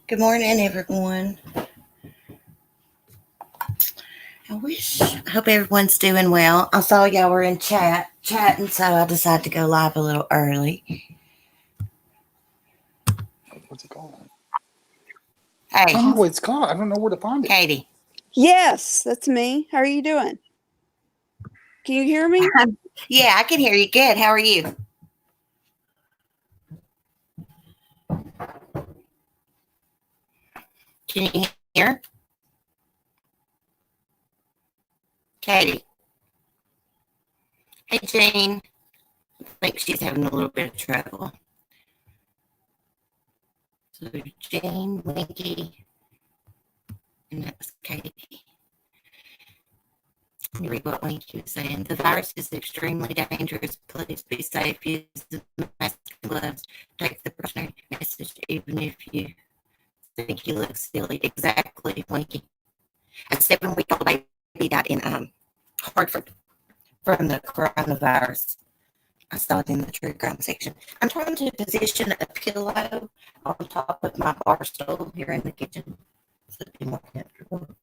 Good morning, everyone. I hope everyone's doing well. I saw y'all were in chatting, so I decided to go live a little early. What's it called? Hey, I don't know what it's called. I don't know where to find it. Katy. Yes, that's me. How are you doing? Can you hear me? Yeah, I can hear you good. How are you? Can you hear? Katy. Hey, Jane. I think she's having a little bit of trouble. So, Jane, Winky, and that was Katy. Let me read what Winky was saying. The virus is extremely dangerous. Please be safe. Use the mask and gloves. Take the precautionary message, even if you think you look silly. Exactly, Winky. A 7-week-old baby died in Hartford from the coronavirus. I saw it in the true crime section. I'm trying to position a pillow on top of my bar stool here in the kitchen so it'd be more comfortable.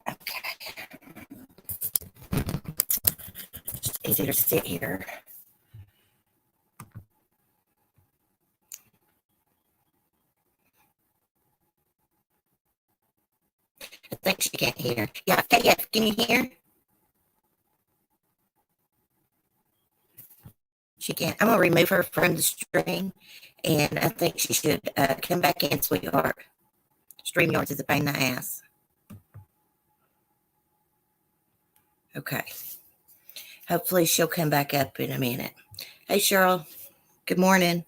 Okay. It's easier to sit here. I think she can't hear. Yeah, KF, can you hear? She can't. I'm going to remove her from the stream, and I think she should come back in, sweetheart. StreamYards is a pain in the ass. Okay. Hopefully she'll come back up in a minute. Hey, Cheryl. Good morning.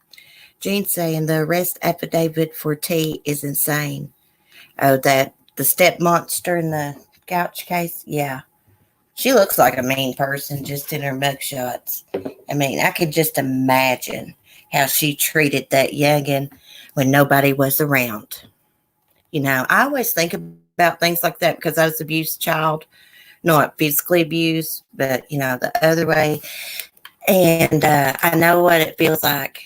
Jean's saying the arrest affidavit for T is insane. Oh, that the step monster in the couch case? Yeah. She looks like a mean person just in her mugshots. I mean, I could just imagine how she treated that youngin' when nobody was around. You know, I always think about things like that because I was an abused child. Not physically abused, but, the other way. And I know what it feels like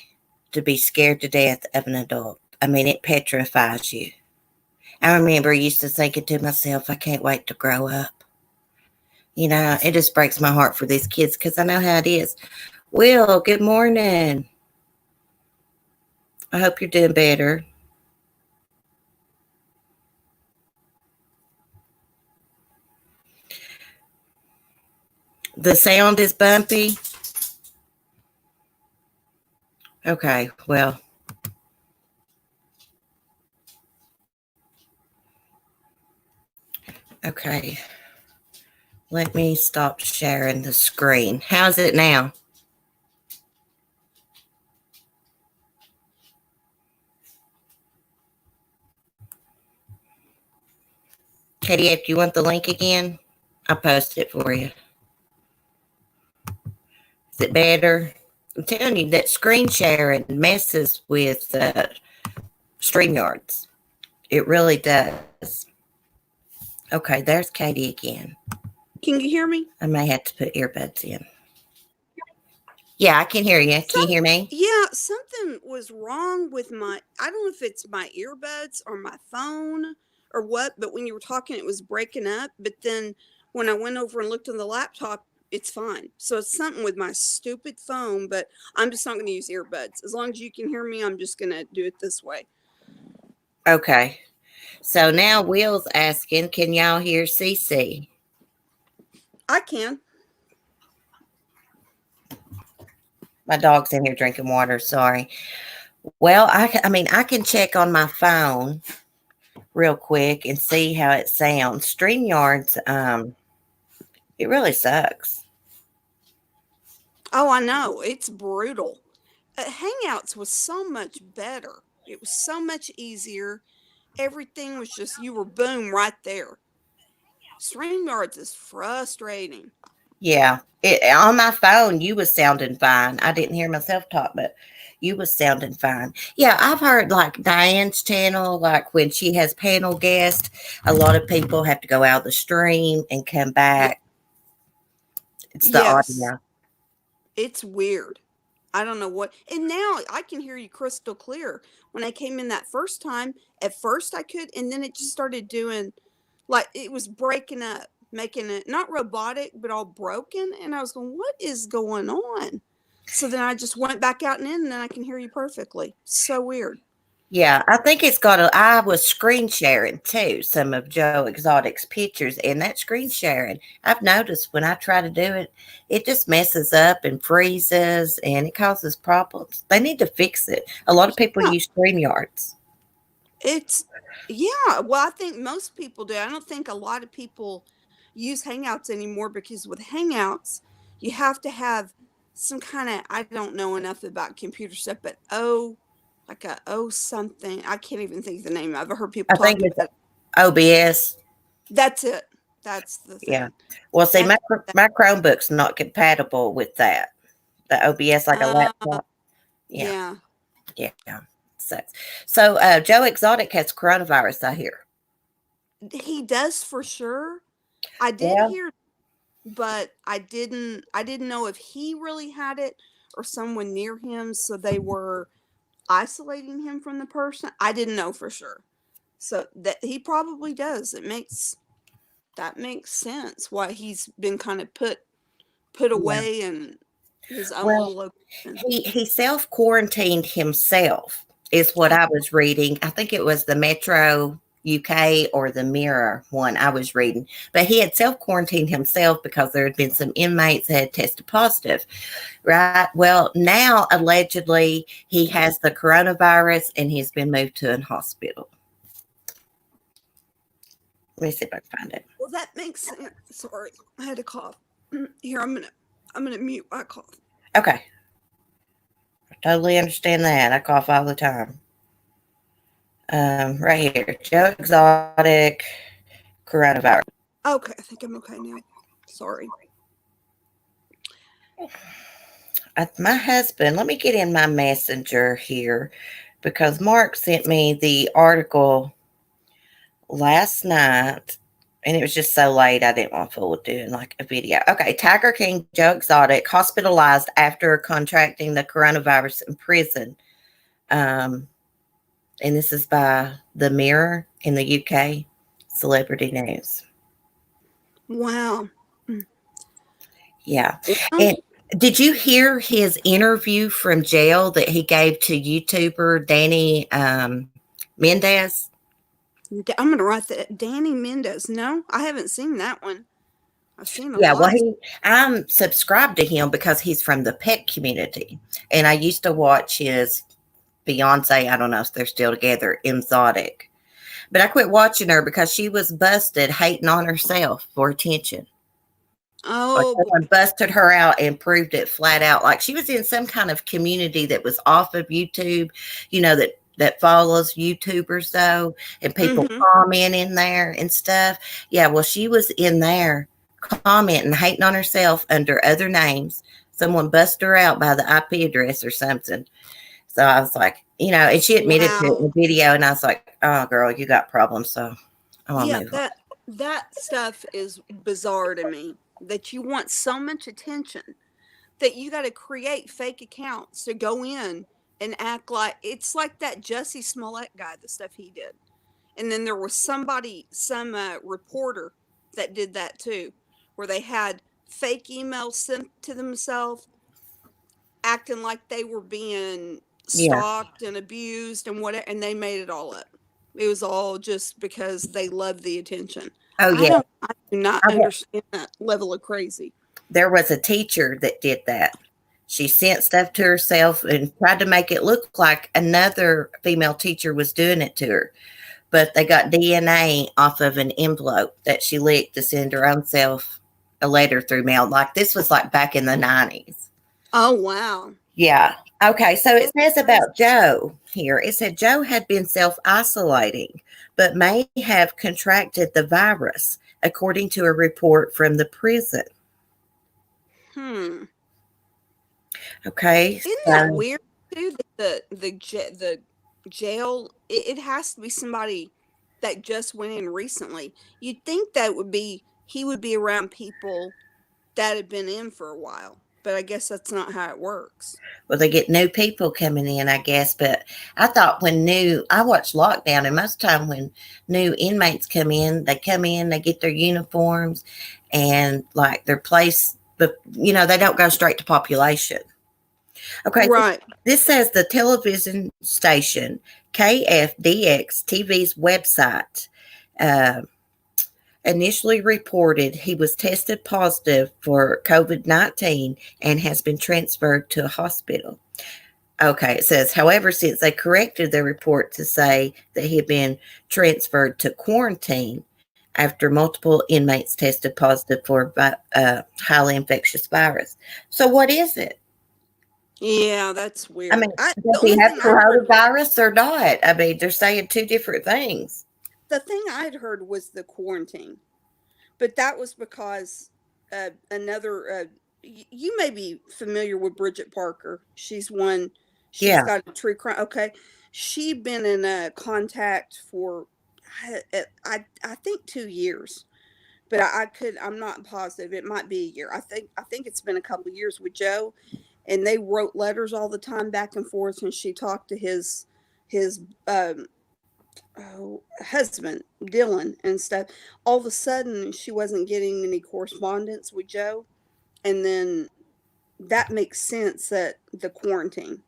to be scared to death of an adult. I mean, it petrifies you. I remember used to thinking to myself, I can't wait to grow up. It just breaks my heart for these kids because I know how it is. Will, good morning. I hope you're doing better. The sound is bumpy. Okay, well. Okay. Let me stop sharing the screen. How's it now? Katie, if you want the link again, I'll post it for you. Is it better? I'm telling you, that screen sharing messes with StreamYards. It really does. Okay, there's Katie again. Can you hear me? I may have to put earbuds in. Yeah, I can hear you. Can you hear me? Yeah, something was wrong with I don't know if it's my earbuds or my phone or what, but when you were talking, it was breaking up. But then when I went over and looked on the laptop, it's fine. So it's something with my stupid phone, but I'm just not going to use earbuds. As long as you can hear me, I'm just going to do it this way. Okay. So now Will's asking, can y'all hear CC? I can. My dog's in here drinking water. Sorry. Well, I can check on my phone real quick and see how it sounds. StreamYards, it really sucks. Oh, I know. It's brutal. Hangouts was so much better. It was so much easier. Everything was just, you were boom right there. StreamYards is frustrating. Yeah. On my phone, you was sounding fine. I didn't hear myself talk, but you was sounding fine. Yeah, I've heard like Diane's channel, like when she has panel guests, a lot of people have to go out of the stream and come back. It's the audio. It's weird. I don't know what. And now I can hear you crystal clear. When I came in that first time, at first I could, and then it just started doing like it was breaking up, making it not robotic, but all broken. And I was going, what is going on? So then I just went back out and in, and then I can hear you perfectly. So weird. Yeah, I think it's got a. I was screen sharing too some of Joe Exotic's pictures, and that screen sharing, I've noticed when I try to do it, it just messes up and freezes, and it causes problems. They need to fix it. A lot of people Yeah, use StreamYards. it's, yeah. Well, I think most people do. I don't think a lot of people use Hangouts anymore because with Hangouts, you have to have some kind of, I don't know enough about computer stuff, but like a something. I can't even think of the name. I've heard people I think talk it's about it. OBS. That's it. That's the Yeah. thing. Well, see, That's my Chromebook's not compatible with that. The OBS, like a uh laptop. Yeah, yeah. yeah. Sucks. So, Joe Exotic has coronavirus, I hear. He does for sure. I did Yeah. hear, but I didn't know if he really had it or someone near him, so they were isolating him from the person. I didn't know for sure. So that he probably does. That makes sense why he's been kind of put Yeah. away in his own Well, little location. he self quarantined himself, is what I was reading. I think it was the Metro UK or the Mirror one I was reading. But he had self quarantined himself because there had been some inmates that had tested positive, right? Well, now allegedly he has the coronavirus and he's been moved to a hospital. Let me see if I can find it. Well, that makes sense. Sorry, I had a cough. Here, I'm gonna mute my cough. Okay. I totally understand that. I cough all the time. Right here. Joe Exotic coronavirus. Okay, I think I'm okay now. Sorry. My husband, let me get in my messenger here because Mark sent me the article last night and it was just so late I didn't want to fool with doing like a video. Okay, Tiger King Joe Exotic hospitalized after contracting the coronavirus in prison. And this is by the Mirror in the UK, Celebrity News. Wow. Yeah. Well, And did you hear his interview from jail that he gave to YouTuber Danny Mendez? I'm gonna write that. Danny Mendez. No, I haven't seen that one. I've seen a Yeah, well, lot. I'm subscribed to him because he's from the pet community, and I used to watch his fiance. I don't know if they're still together, Exotic, but I quit watching her because she was busted hating on herself for attention. Like Oh someone boy. busted her out and proved it flat out. Like she was in some kind of community that was off of YouTube, that follows YouTubers though, and people Mm-hmm. comment in there and stuff. Yeah, well, she was in there commenting, hating on herself under other names. Someone busted her out by the IP address or something. So I was like, and she admitted to it in Wow. the video, and I was like, oh, girl, you got problems. So I'm gonna Yeah, move on. that stuff is bizarre to me. That you want so much attention that you got to create fake accounts to go in and act like it's like that Jussie Smollett guy, the stuff he did. And then there was some reporter that did that too, where they had fake emails sent to themselves, acting like they were being Yeah. stalked and abused and whatever, and they made it all up. It was all just because they loved the attention. Oh yeah. I do not Okay. understand that level of crazy. There was a teacher that did that. She sent stuff to herself and tried to make it look like another female teacher was doing it to her. But they got DNA off of an envelope that she licked to send her own self a letter through mail. Like this was like back in the 90s. Oh wow. Yeah. Okay. So it says about Joe here. It said Joe had been self isolating, but may have contracted the virus, according to a report from the prison. Hmm. Okay. Isn't that weird too? That the jail, it has to be somebody that just went in recently. You'd think that he would be around people that had been in for a while. but I guess that's not how it works. Well, they get new people coming in, I guess. But I thought I watch Lockdown, and most of the time when new inmates come in, they get their uniforms and like their place, but they don't go straight to population. Okay, Right. this says the television station KFDX TV's website initially reported he was tested positive for COVID-19 and has been transferred to a hospital. Okay, it says, however, since they corrected the report to say that he had been transferred to quarantine after multiple inmates tested positive for a highly infectious virus. So what is it? Yeah, that's weird. I mean, The does he only have thing I heard, coronavirus or not? I mean, they're saying two different things. the thing I'd heard was the quarantine, but that was because you may be familiar with Bridget Parker. She's Yeah. got a true crime. Okay, she'd been in contact for I think 2 years, but I'm not positive. It might be a year. I think it's been a couple of years with Joe, and they wrote letters all the time back and forth, and she talked to his husband Dylan and stuff. All of a sudden she wasn't getting any correspondence with Joe, and then that makes sense that the quarantine.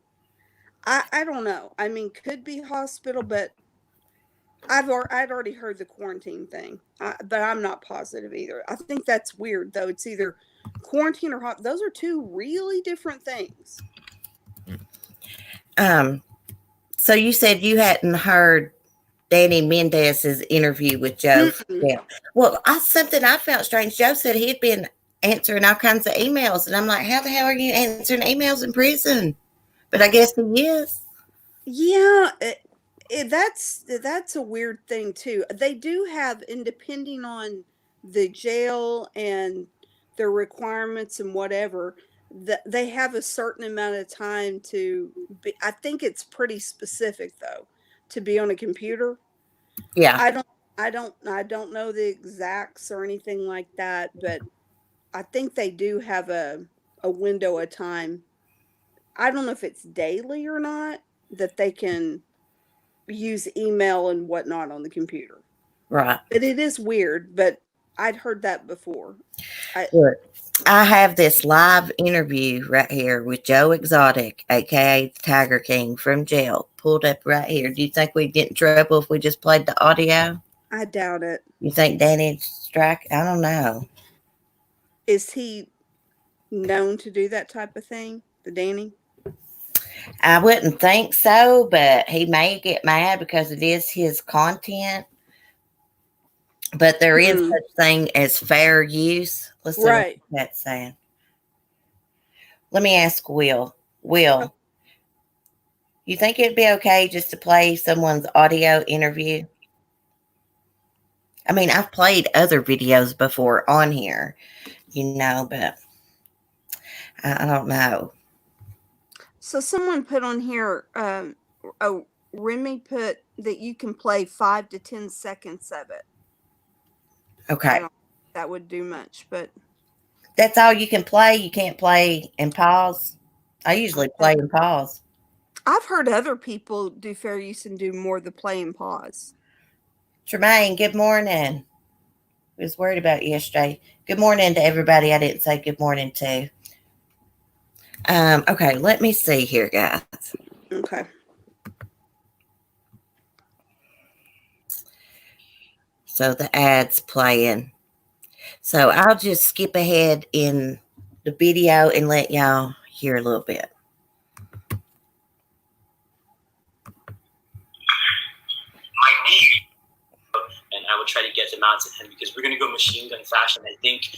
I don't know. I mean, could be hospital, but I'd already heard the quarantine thing, but I'm not positive either. I think that's weird though. It's either quarantine or hot. Those are two really different things. So you said you hadn't heard Danny Mendez's interview with Joe. Yeah. Well, something I felt strange. Joe said he'd been answering all kinds of emails, and I'm like, how the hell are you answering emails in prison? But I guess he is. Yeah, that's a weird thing too. They do have, and depending on the jail and their requirements and whatever, they have a certain amount of time to be. I think it's pretty specific though, to be on a computer. Yeah. I don't know the exacts or anything like that, but I think they do have a window of time. I don't know if it's daily or not that they can use email and whatnot on the computer. Right. But it is weird, but I'd heard that before. I have this live interview right here with Joe Exotic, aka the Tiger King from jail, pulled up right here. Do you think we'd get in trouble if we just played the audio? I doubt it. You think Danny'd strike? I don't know. Is he known to do that type of thing, the Danny? I wouldn't think so, but he may get mad because it is his content. But there is such thing as fair use. Let's see what that's saying. Let me ask Will. Will, you think it'd be okay just to play someone's audio interview? I mean, I've played other videos before on here, but I don't know. So someone put on here, Remy put that you can play 5 to 10 seconds of it. Okay. That would do much, but. That's all you can play? You can't play and pause? I usually play and pause. I've heard other people do fair use and do more the play and pause. Tremaine, good morning. I was worried about you yesterday. Good morning to everybody I didn't say good morning to. Okay, let me see here, guys. Okay. So the ad's playing. So I'll just skip ahead in the video and let y'all hear a little bit. My niece, and I would try to get them out to him because we're going to go machine gun fashion. I think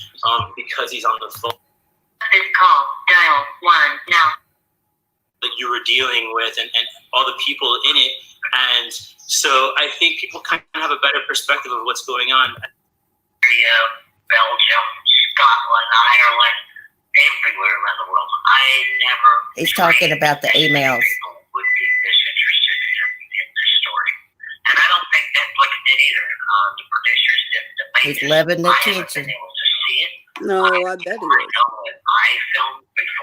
because he's on the phone. This call, dial 1 now. That you were dealing with and all the people in it. And so I think people kind of have a better perspective of what's going on. Belgium, Scotland, Ireland, everywhere around the world. I never. He's talking about the emails. People would be disinterested in this story, and I don't think Netflix did either. The producers didn't. He's loving the attention. I haven't been able to see it. No, I bet he I know that I filmed before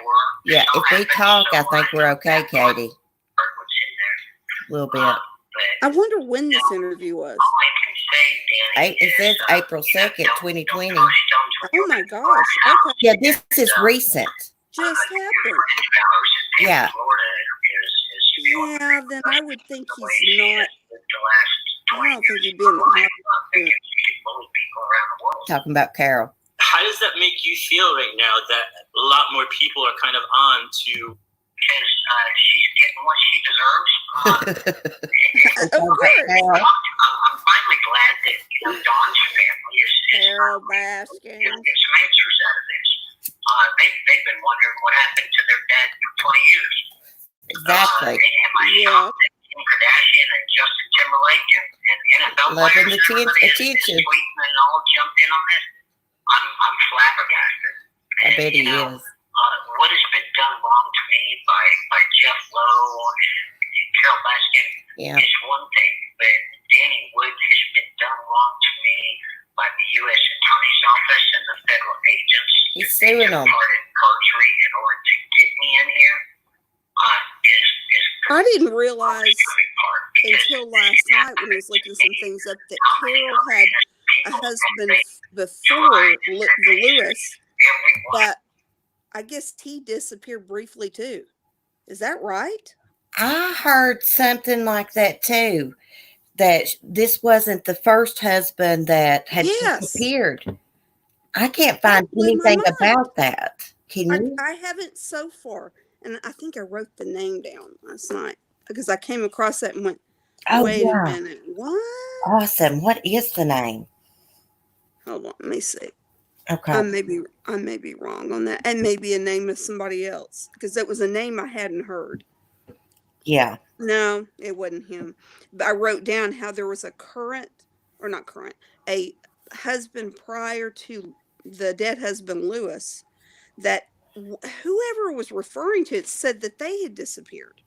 Yeah, so if we happened, talk, so I think we're okay, that one Katie. part was in there. A little bit. But I wonder when this interview was. all I can say, Danny, It says is, April you know, 2nd, don't 2020. throw stones when Oh you're my in gosh. Florida. Okay. Yeah, this is recent. Just happened. Flowers in Yeah. Florida is feeling Yeah, then I would think the way he's she not. is with the last I 20 don't think years. he'd be in the I'm hot. thinking she could bully people around the world. Talking about Carol. How does that make you feel right now that a lot more people are kind of on to? Because she's getting what she deserves. Of course. Carol. I'm finally glad that Dawn's family is Carol finally Baskin. get some answers out of this. They've been wondering what happened to their dad for 20 years. Exactly. And my Yeah. shock that Kim Kardashian and Justin Timberlake and NFL Loving players the and everybody attention. is tweeting and all jumped in on this. I'm flabbergasted. I bet he is. What has been done wrong to me by Jeff Lowe and Carol Baskin Yeah. is one thing, but Danny Wood has been done wrong to me by the U.S. Attorney's Office and the federal agents. He's suing them. Part in perjury in order to get me in here is I didn't realize part until last night when I was looking some things up that Carol had a husband before the Lewis, but I guess he disappeared briefly too. Is that right? I heard something like that too. That this wasn't the first husband that had Yes. disappeared. I can't find That blew my anything mind. about that. Can you? I haven't so far, and I think I wrote the name down last night because I came across that and went, Oh, "Wait yeah. a minute, what?" Awesome. What is the name? Hold on, let me see. Okay. I may be wrong on that, and maybe a name of somebody else because that was a name I hadn't heard. Yeah. No, it wasn't him. But I wrote down how there was a husband prior to the dead husband Lewis that whoever was referring to it said that they had disappeared.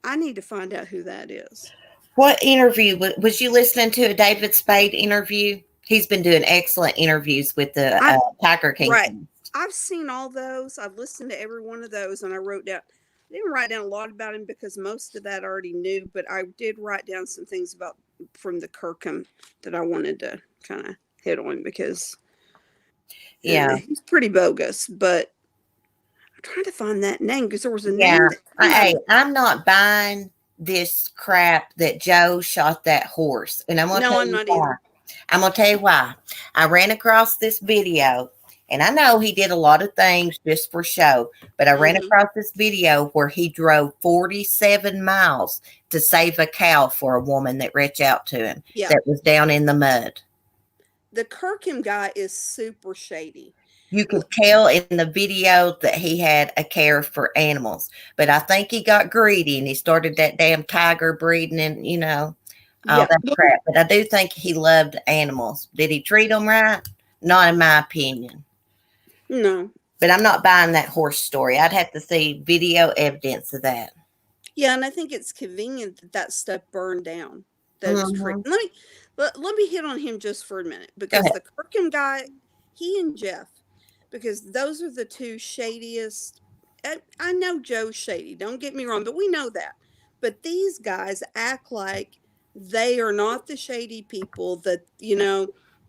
I need to find out who that is. What interview? Was you listening to a David Spade interview? He's been doing excellent interviews with the Tiger King. Right. I've seen all those. I've listened to every one of those, and I wrote down. I didn't write down a lot about him because most of that I already knew, but I did write down some things from the Kirkham that I wanted to kind of hit on because he's pretty bogus. But I'm trying to find that name because there was a name. Hey, I'm not buying this crap that Joe shot that horse, and I'm gonna tell you why. I'm gonna tell you why. I ran across this video. And I know he did a lot of things just for show, but I ran across this video where he drove 47 miles to save a cow for a woman that reached out to him that was down in the mud. The Kirkham guy is super shady. You could tell in the video that he had a care for animals, but I think he got greedy and he started that damn tiger breeding and, all that crap. But I do think he loved animals. Did he treat them right? Not in my opinion. No. But I'm not buying that horse story. I'd have to see video evidence of that. Yeah, and I think it's convenient that stuff burned down. Those trees. Let me hit on him just for a minute because the Kirkham guy, he and Jeff, because those are the two shadiest. I know Joe's shady. Don't get me wrong, but we know that. But these guys act like they are not the shady people that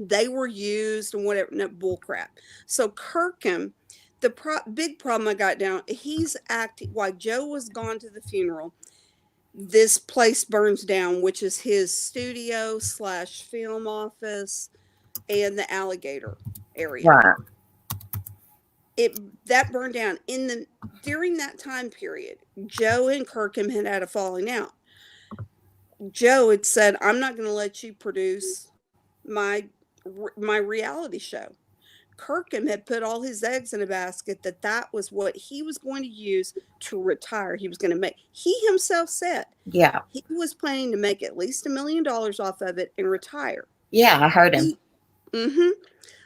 they were used and whatever. No, bull crap. So Kirkham, the big problem I got down, he's acting while Joe was gone to the funeral. This place burns down, which is his studio / film office and the alligator area. Right. That burned down during that time period. Joe and Kirkham had a falling out. Joe had said, "I'm not going to let you produce my reality show." Kirkham had put all his eggs in a basket that was what he was going to use to retire. He was going to make. He himself said, he was planning to make at least $1 million off of it and retire. Yeah, I heard him.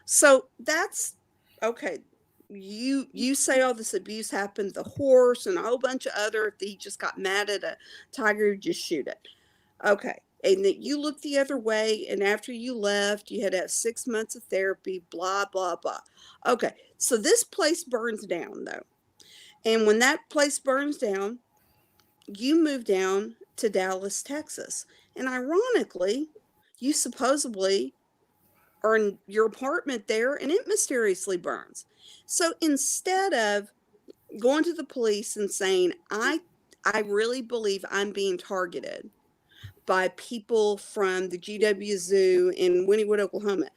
So that's okay. You say all this abuse happened, the horse and a whole bunch of other. He just got mad at a tiger, just shoot it. Okay. And that you looked the other way, and after you left, you had to have 6 months of therapy, blah, blah, blah. Okay, so this place burns down, though. And when that place burns down, you move down to Dallas, Texas. And ironically, you supposedly are in your apartment there and it mysteriously burns. So instead of going to the police and saying, I really believe I'm being targeted by people from the GW Zoo in Wynnewood, Oklahoma.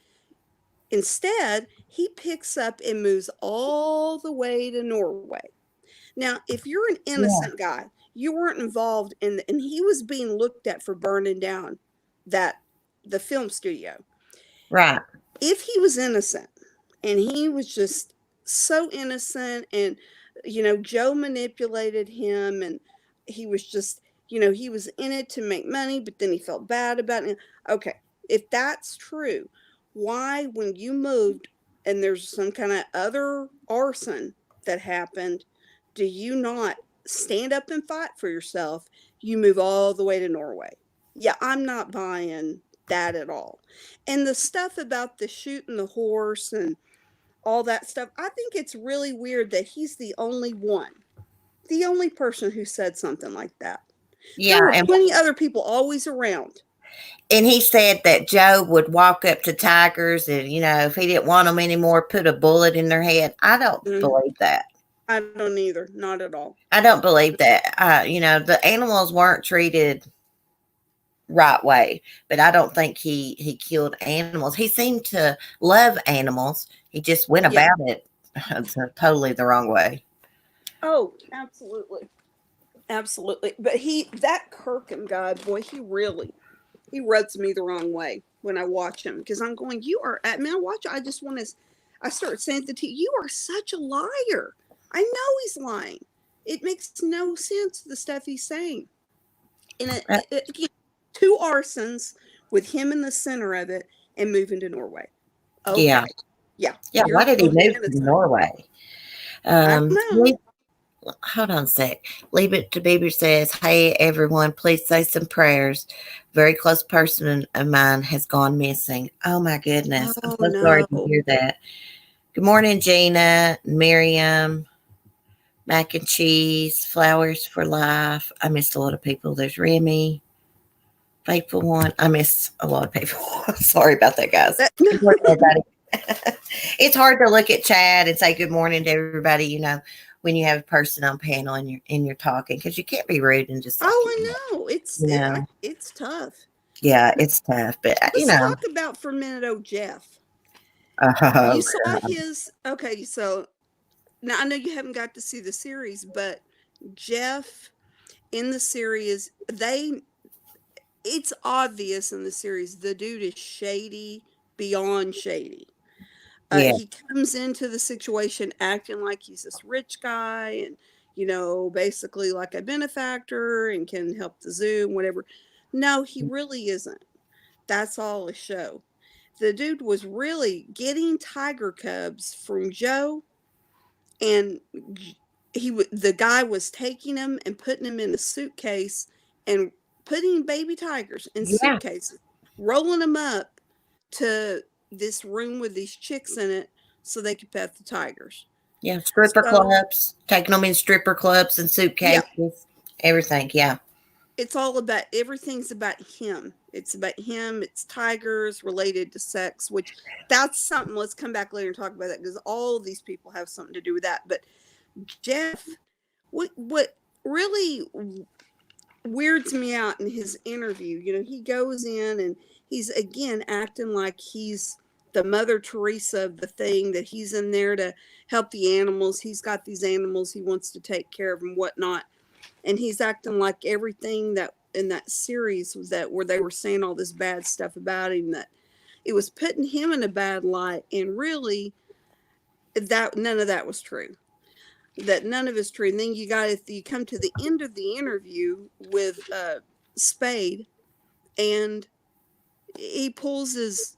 Instead, he picks up and moves all the way to Norway. Now, if you're an innocent guy, you weren't involved in, and he was being looked at for burning down the film studio. Right. If he was innocent and he was just so innocent and, Joe manipulated him and he was just, he was in it to make money, but then he felt bad about it. Okay. If that's true, why, when you moved and there's some kind of other arson that happened, do you not stand up and fight for yourself? You move all the way to Norway. Yeah, I'm not buying that at all. And the stuff about the shooting the horse and all that stuff, I think it's really weird that he's the only person who said something like that. Yeah. There were plenty other people always around. And he said that Joe would walk up to tigers and, if he didn't want them anymore, put a bullet in their head. I don't believe that. I don't either. Not at all. I don't believe that. The animals weren't treated right way, but I don't think he killed animals. He seemed to love animals. He just went about it totally the wrong way. Oh, absolutely. Absolutely. But that Kirkham guy, boy, he rubs me the wrong way when I watch him, because I'm going, I start saying to you are such a liar. I know he's lying. It makes no sense, the stuff he's saying. And again, 2 arsons with him in the center of it and moving to Norway. Okay. Yeah. Why did he move to Norway? I don't know. Hold on a sec. Leave It to Beaver says, hey, everyone, please say some prayers. Very close person of mine has gone missing. Oh, my goodness. I'm so sorry to hear that. Good morning, Gina, Miriam, Mac and Cheese, Flowers for Life. I missed a lot of people. There's Remy, Faithful One. I missed a lot of people. Sorry about that, guys. Good morning, everybody. It's hard to look at chat and say good morning to everybody, when you have a person on panel and you're talking, because you can't be rude and just. I know it's tough. Yeah, it's tough, but let's talk about for a minute, Jeff. You saw his. Okay, so now I know you haven't got to see the series, but Jeff in the series, it's obvious in the series the dude is shady beyond shady. He comes into the situation acting like he's this rich guy and, basically like a benefactor and can help the zoo and whatever. No, he really isn't. That's all a show. The dude was really getting tiger cubs from Joe, and the guy was taking them and putting them in a suitcase and putting baby tigers in suitcases, rolling them up to this room with these chicks in it so they could pet the tigers. Yeah, stripper clubs, taking them in stripper clubs and suitcases, everything. Yeah. Everything's about him. It's about him. It's tigers related to sex, which that's something. Let's come back later and talk about that, because all of these people have something to do with that. But Jeff, what really weirds me out in his interview, he goes in and he's again acting like he's the Mother Teresa of the thing, that he's in there to help the animals. He's got these animals he wants to take care of and whatnot. And he's acting like everything that in that series was that where they were saying all this bad stuff about him, that it was putting him in a bad light. And really, that none of that was true. That none of it's true. And then you come to the end of the interview with Spade, and he pulls his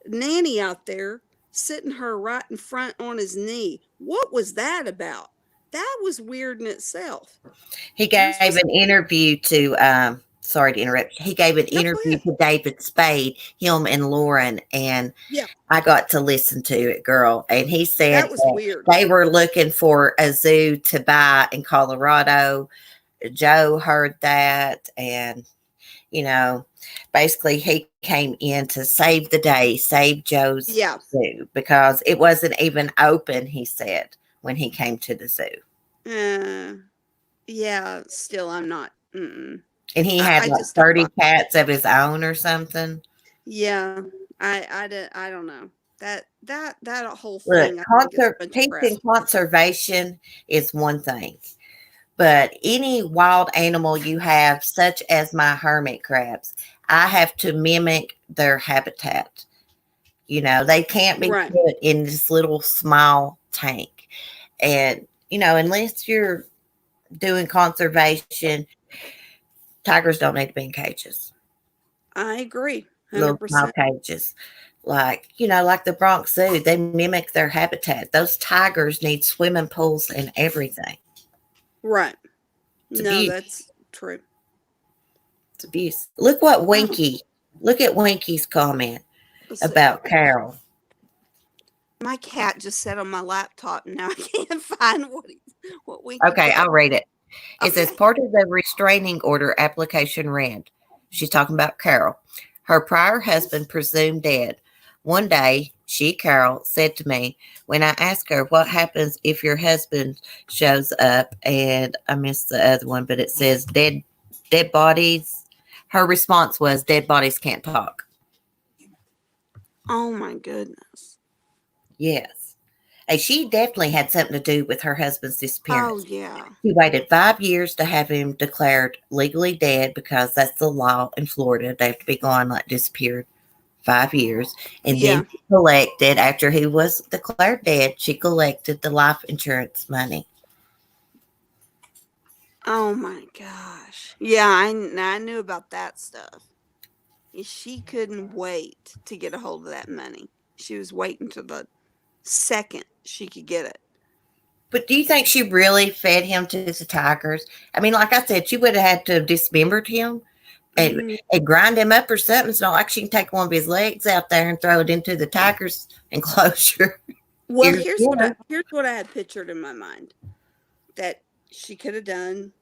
nanny out there, sitting her right in front on his knee. What was that about? That was weird in itself. He gave an interview to sorry to interrupt. He gave an No, go interview ahead. to David Spade, him and Lauren, and Yeah, I got to listen to it, girl. And he said that was that weird. they were looking for a zoo to buy in Colorado. Joe heard that, and basically he came in to save the day, save Joe's Yeah. zoo because it wasn't even open, he said, when he came to the zoo. Yeah, still I'm not. Mm-mm. And he I, had I like just don't 30 buy. cats of his own or something. Yeah, I don't know. That whole Look, thing I think is a bunch of peace crap. and conservation is one thing, but any wild animal you have, such as my hermit crabs, I have to mimic their habitat. They can't be Right. put in this little small tank. And, unless you're doing conservation, tigers don't need to be in cages, I agree. little small 100%. cages. Like the Bronx Zoo, they mimic their habitat. Those tigers need swimming pools and everything. Right. It's No, abuse. that's true. It's abuse. Look at Winky's comment Let's see. about Carol. My cat just sat on my laptop and now I can't find what we Okay, I'll read it. It says Okay. part of the restraining order application read. She's talking about Carol. Her prior husband presumed dead. One day, she, Carol, said to me when I asked her what happens if your husband shows up, and I missed the other one, but it says dead bodies. Her response was dead bodies can't talk. Oh my goodness. Yes. And she definitely had something to do with her husband's disappearance. Oh yeah. He waited 5 years to have him declared legally dead because that's the law in Florida. They have to be gone, like disappeared 5 years. And Yeah. then she collected, after he was declared dead, she collected the life insurance money. Oh my gosh. Yeah, I knew about that stuff. She couldn't wait to get a hold of that money. She was waiting to the second she could get it. But do you think she really fed him to the tigers? I mean, like I said, she would have had to have dismembered him and grind him up or something. It's not like she can take one of his legs out there and throw it into the tiger's enclosure. Well, here's what I had pictured in my mind that she could have done.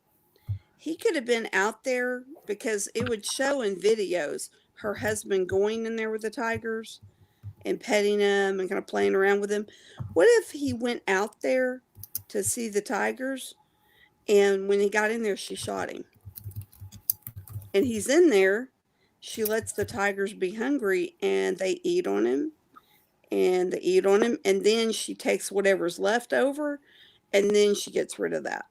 He could have been out there because it would show in videos her husband going in there with the tigers and petting them and kind of playing around with them. What if he went out there to see the tigers and when he got in there, she shot him? And he's in there. She lets the tigers be hungry and they eat on him and they eat on him. And then she takes whatever's left over and then she gets rid of that.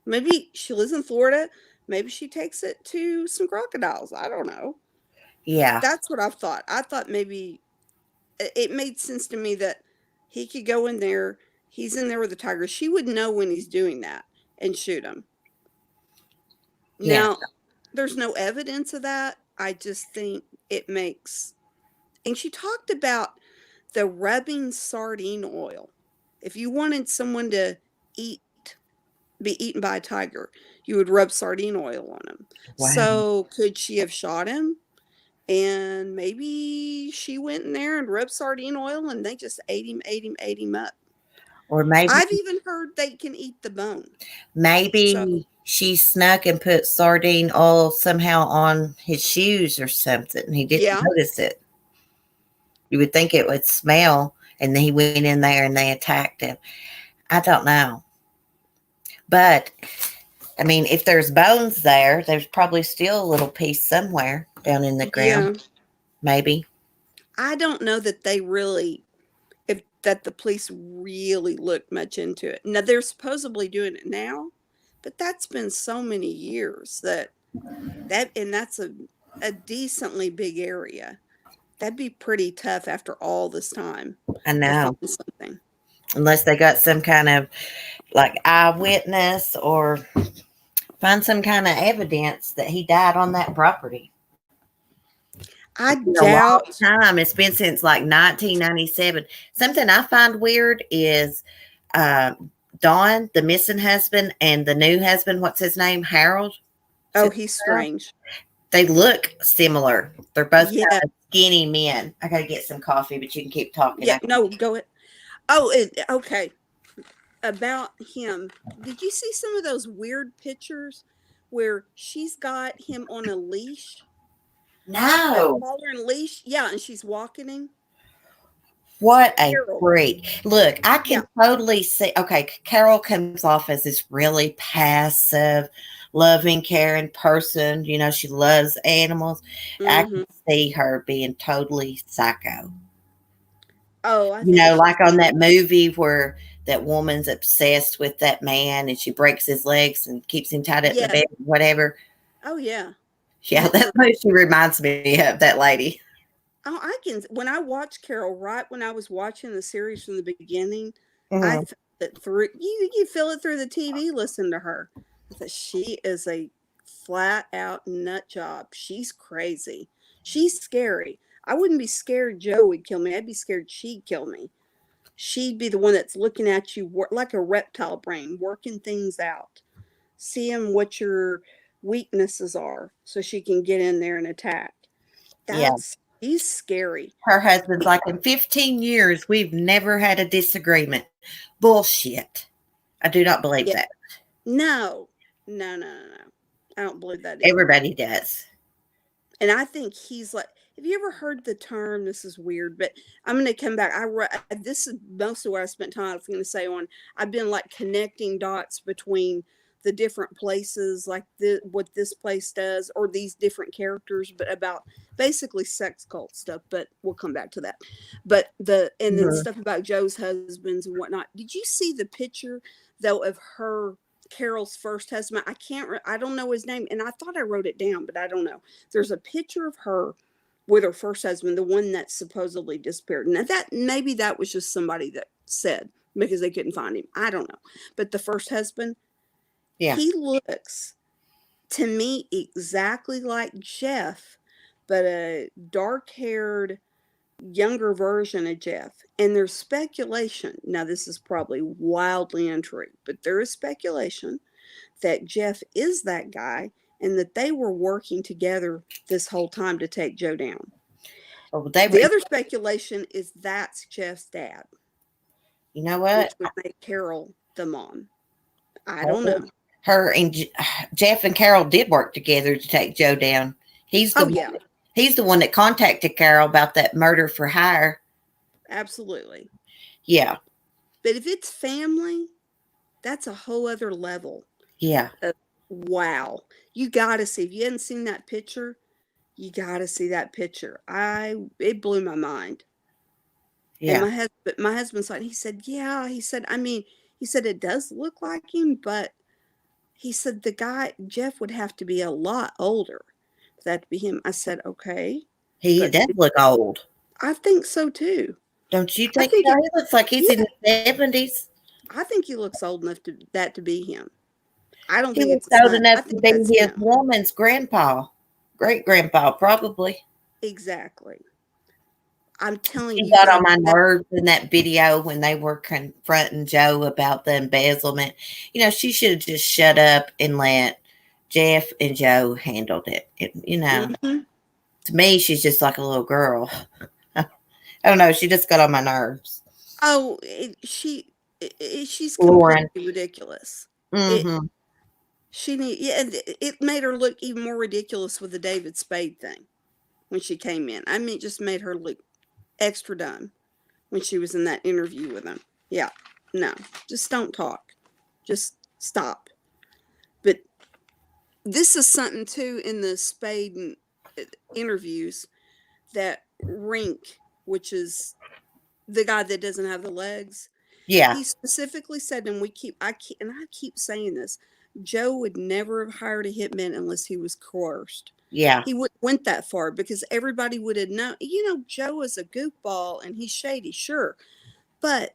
Maybe she lives in Florida. Maybe she takes it to some crocodiles. I don't know. Yeah. That's what I've thought. I thought maybe it made sense to me that he could go in there. He's in there with the tiger. She would know when he's doing that and shoot him. Yeah. Now, there's no evidence of that. I just think it makes. And she talked about the rubbing sardine oil. If you wanted someone to be eaten by a tiger, you would rub sardine oil on him. Wow. So could she have shot him? And maybe she went in there and rubbed sardine oil and they just ate him up. Or maybe I've even heard they can eat the bone. maybe she snuck and put sardine oil somehow on his shoes or something. And he didn't notice it. You would think it would smell, and then he went in there and they attacked him. I don't know. But, I mean, if there's bones there, there's probably still a little piece somewhere down in the ground. Yeah. Maybe. I don't know that that the police really looked much into it. Now, they're supposedly doing it now, but that's been so many years and that's a decently big area. That'd be pretty tough after all this time. I know. To find something. Unless they got some kind of like eyewitness or find some kind of evidence that he died on that property. I It's been doubt. a long time. It's been since like 1997. Something I find weird is Dawn, the missing husband, and the new husband. What's his name? Harold. Oh, he's strange. They look similar. They're both Yeah. kind of skinny men. I gotta get some coffee, but you can keep talking. Yeah. No, go ahead. Oh, okay. About him, did you see some of those weird pictures where she's got him on a leash? That No. collar and leash? Yeah, and she's walking him. What a Carol. freak. Look, I can Yeah. totally see. Okay, Carol comes off as this really passive, loving, caring person. You know, she loves animals. I Mm-hmm. can see her being totally psycho. Oh, I You think know, she's like on that movie where that woman's obsessed with that man and she breaks his legs and keeps him tied up in the yeah. bed, whatever. Oh yeah. Yeah, that's what she reminds me of, that lady. Oh, I can. When I watched Carol, right when I was watching the series from the beginning, I Mhm. felt it through. You feel it through the TV. Listen to her. I thought she is a flat out nut job. She's crazy. She's scary. I wouldn't be scared Joe would kill me. I'd be scared she'd kill me. She'd be the one that's looking at you like a reptile brain, working things out, seeing what your weaknesses are, so she can get in there and attack. Yeah. He's scary. Her husband's like, in 15 years, we've never had a disagreement. Bullshit. I do not believe Yeah. that. No. I don't believe that either. Everybody does. And I think he's like, have you ever heard the term? This is weird, but I'm going to come back. This is most of what I spent time, I was going to say on, I've been like connecting dots between the different places, like what this place does, or these different characters, but about basically sex cult stuff, but we'll come back to that. But then stuff about Joe's husbands and whatnot. Did you see the picture though of Carol's first husband? I don't know his name, and I thought I wrote it down, but I don't know. There's a picture of her with her first husband, the one that supposedly disappeared. Now maybe that was just somebody that said because they couldn't find him. I don't know. But the first husband, Yeah. he looks to me exactly like Jeff, but a dark-haired, younger version of Jeff. And there's speculation. Now, this is probably wildly untrue, but there is speculation that Jeff is that guy and that they were working together this whole time to take Joe down. Oh, The other speculation is that's Jeff's dad. You know what? Which would make Carol the mom. I don't know. Her and Jeff and Carol did work together to take Joe down. He's the one that contacted Carol about that murder for hire. Absolutely. Yeah. But if it's family, that's a whole other level. Yeah. Wow. You got to see. If you hadn't seen that picture, you got to see that picture. It blew my mind. Yeah. And my husband saw it. He said, yeah. He said, it does look like him, but he said the guy, Jeff, would have to be a lot older for that to be him. I said, okay. He does look old. I think so too. Don't you think so? He looks like he's in his 70s. I think he looks old enough to be him. I don't He think looks old enough to be his woman's grandpa, great grandpa, probably. Exactly. I'm telling you. He got on my nerves in that video when they were confronting Joe about the embezzlement. You know, she should have just shut up and let Jeff and Joe handled it. To me, she's just like a little girl. I don't know. She just got on my nerves. Oh, she's completely ridiculous. Mm-hmm. It made her look even more ridiculous with the David Spade thing when she came in. I mean, it just made her look extra dumb when she was in that interview with him. Yeah, no, just don't talk. Just stop. But this is something too in the Spade interviews that Rink, which is the guy that doesn't have the legs. Yeah. He specifically said, and I keep saying this, Joe would never have hired a hitman unless he was coerced. Yeah. He went that far because everybody would have known, Joe is a goofball and he's shady, sure. But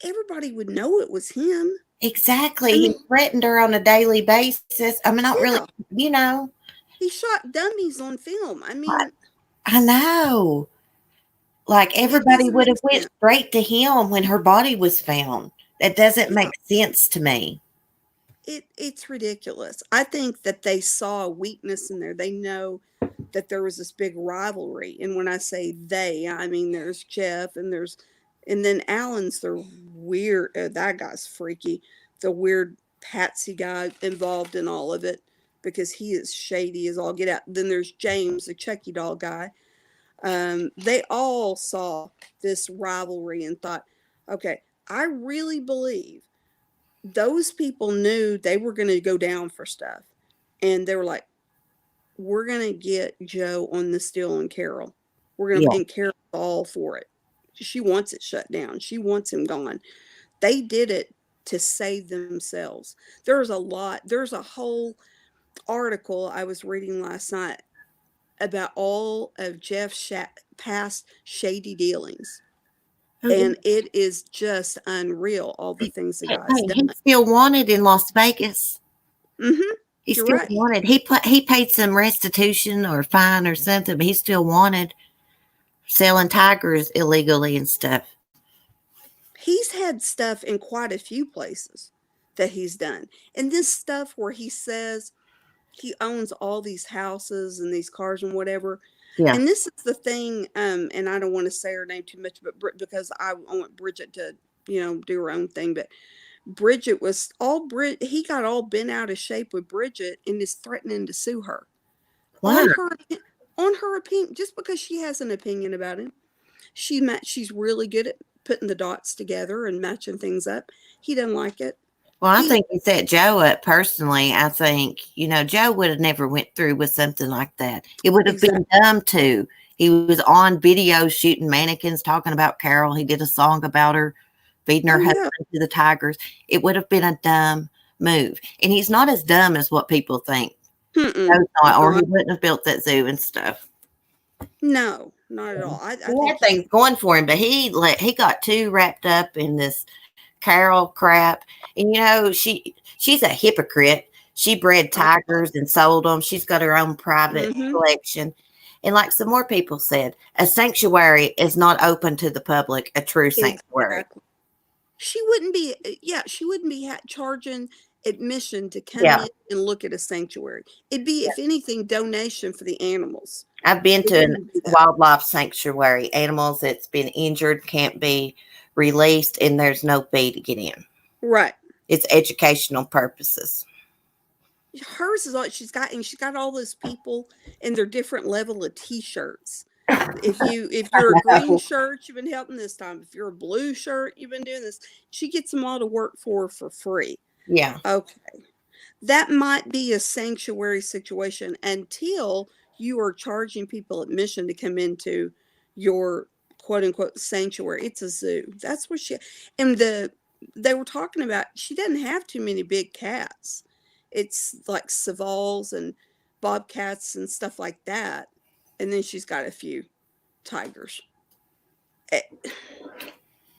everybody would know it was him. Exactly. He threatened her on a daily basis. I mean, not really, He shot dummies on film. I know. Like everybody would have went straight to him when her body was found. That doesn't make sense to me. it's ridiculous. I think that they saw a weakness in there. They know that there was this big rivalry. And when I say they, I mean there's Jeff and then Alan's the weird, that guy's freaky, the weird Patsy guy involved in all of it because he is shady as all get out. Then there's James, the Chucky doll guy. They all saw this rivalry and thought, okay, I really believe those people knew they were going to go down for stuff. And they were like, we're going to get Joe on this deal and Carol. We're going to, and Carol's all for it. She wants it shut down. She wants him gone. They did it to save themselves. There's a whole article I was reading last night about all of Jeff's past shady dealings. And it is just unreal, all the things the guy's done. He's still wanted in Las Vegas. Mm-hmm. He's still wanted. He paid some restitution or fine or something, but he's still wanted selling tigers illegally and stuff. He's had stuff in quite a few places that he's done. And this stuff where he says he owns all these houses and these cars and whatever. Yeah. And this is the thing, and I don't want to say her name too much, but because I want Bridget to, do her own thing. But Bridget was he got all bent out of shape with Bridget and is threatening to sue her. Wow. On her opinion, just because she has an opinion about him. She's really good at putting the dots together and matching things up. He doesn't like it. Well, I think he set Joe up personally. I think, Joe would have never went through with something like that. It would have been dumb too. He was on video shooting mannequins talking about Carol. He did a song about her feeding her husband to the tigers. It would have been a dumb move. And he's not as dumb as what people think. Or he wouldn't have built that zoo and stuff. No, not at all. I had things going for him, but he got too wrapped up in this Carol crap. And she's a hypocrite. She bred tigers and sold them. She's got her own private collection. And like some more people said, a sanctuary is not open to the public, a true sanctuary. Exactly. She wouldn't be charging admission to come in and look at a sanctuary. It'd be, if anything, donation for the animals. I've been to a wildlife sanctuary. Animals that's been injured can't be released, and there's no fee to get in. Right. It's educational purposes. Hers is like she's got all those people in their different level of t-shirts. If you're a green shirt, you've been helping this time. If you're a blue shirt, you've been doing this. She gets them all to work for free. Yeah. Okay. That might be a sanctuary situation until you are charging people admission to come into your quote unquote sanctuary. It's a zoo. That's what they were talking about. She doesn't have too many big cats. It's like Savals and bobcats and stuff like that. And then she's got a few tigers.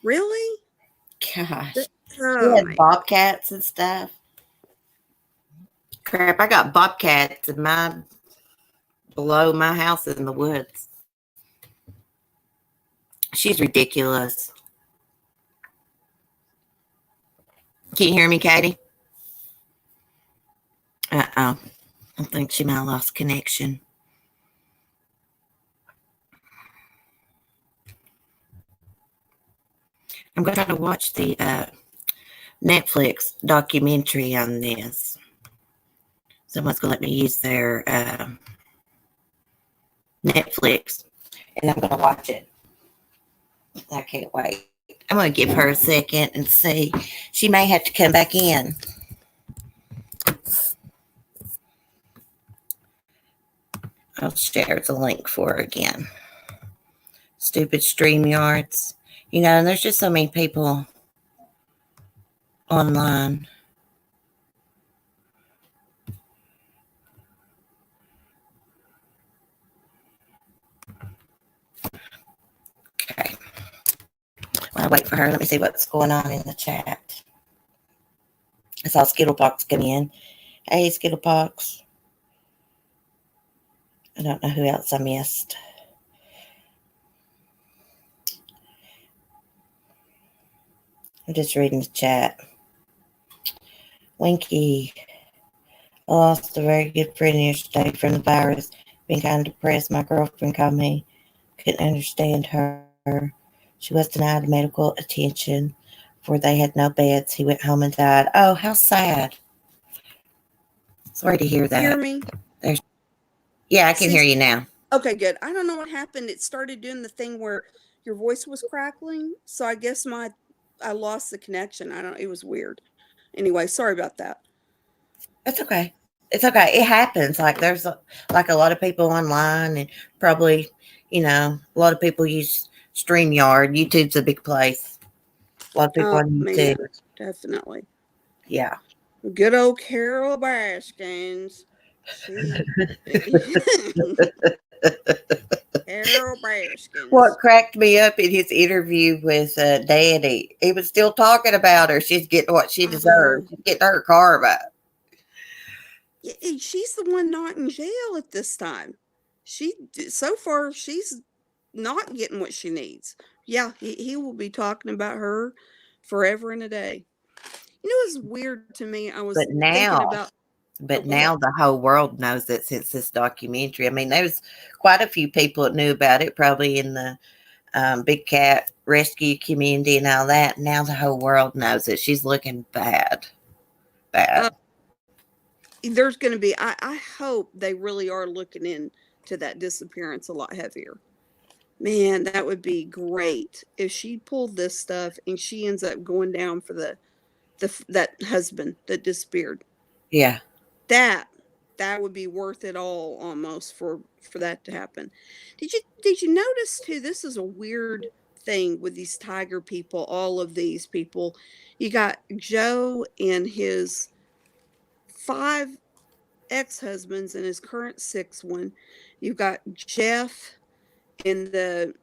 Really? Gosh. She had bobcats and stuff. Crap, I got bobcats below my house in the woods. She's ridiculous. Can you hear me, Katy? Uh-oh. I think she might have lost connection. I'm going to try to watch the Netflix documentary on this. Someone's going to let me use their Netflix, and I'm going to watch it. I can't wait. I'm going to give her a second and see. She may have to come back in. I'll share the link for her again. Stupid StreamYards. And there's just so many people online. Okay. While I wait for her, let me see what's going on in the chat. I saw Skittlepox come in. Hey, Skittlepox. I don't know who else I missed. I'm just reading the chat. Winky. I lost a very good friend yesterday from the virus. Been kind of depressed. My girlfriend called me. Couldn't understand her. She was denied medical attention for they had no beds. He went home and died. Oh, how sad. Sorry to hear Hear that. me? Yeah, I can See, hear you now. okay, good. I don't know what happened. It started doing the thing where your voice was crackling. So I guess I lost the connection. I don't. It was weird. Anyway, sorry about that. It's okay. It's okay. It happens. Like there's like a lot of people online and probably, a lot of people use StreamYard. YouTube's a big place. A lot of people Oh on man, YouTube. definitely. Yeah. Good old Carol Baskins. She Carol Baskins. What cracked me up in his interview with Daddy, he was still talking about her. She's getting what she deserves. She's getting her karma. Yeah, and she's the one not in jail at this time. So far she's not getting what she needs. Yeah, he will be talking about her forever and a day. You know, it's weird to me. I was But thinking now, about. but Go now ahead. the whole world knows it since this documentary. I mean, there was quite a few people that knew about it, probably in the big cat rescue community and all that. Now the whole world knows it. She's looking bad. Bad. There's going to be. I hope they really are looking into that disappearance a lot heavier. Man, that would be great if she pulled this stuff and she ends up going down for that husband that disappeared. Yeah. That would be worth it all almost for that to happen. Did you notice too? This is a weird thing with these tiger people. All of these people, you got Joe and his 5 ex-husbands and his current 6th one. You've got Jeff and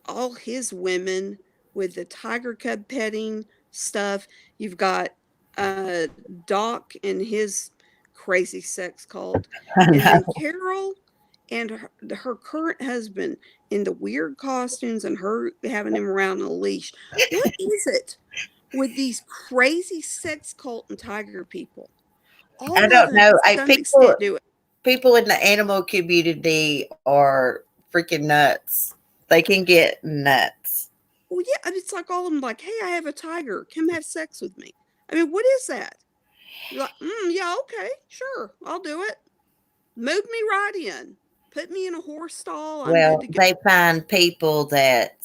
all his women with the tiger cub petting stuff. You've got Doc and his crazy sex cult, I and then know. Carol and her current husband in the weird costumes and her having him around on a leash. What is it with these crazy sex cult and tiger people? I All of don't them, know. to I some extent, do it. people in the animal community are freaking nuts. They can get nuts. Well, yeah, it's like all of them, like, hey, I have a tiger. Come have sex with me. I mean, what is that? You're like, yeah, okay, sure, I'll do it. Move me right in. Put me in a horse stall. I'm good Well, to go. they find people that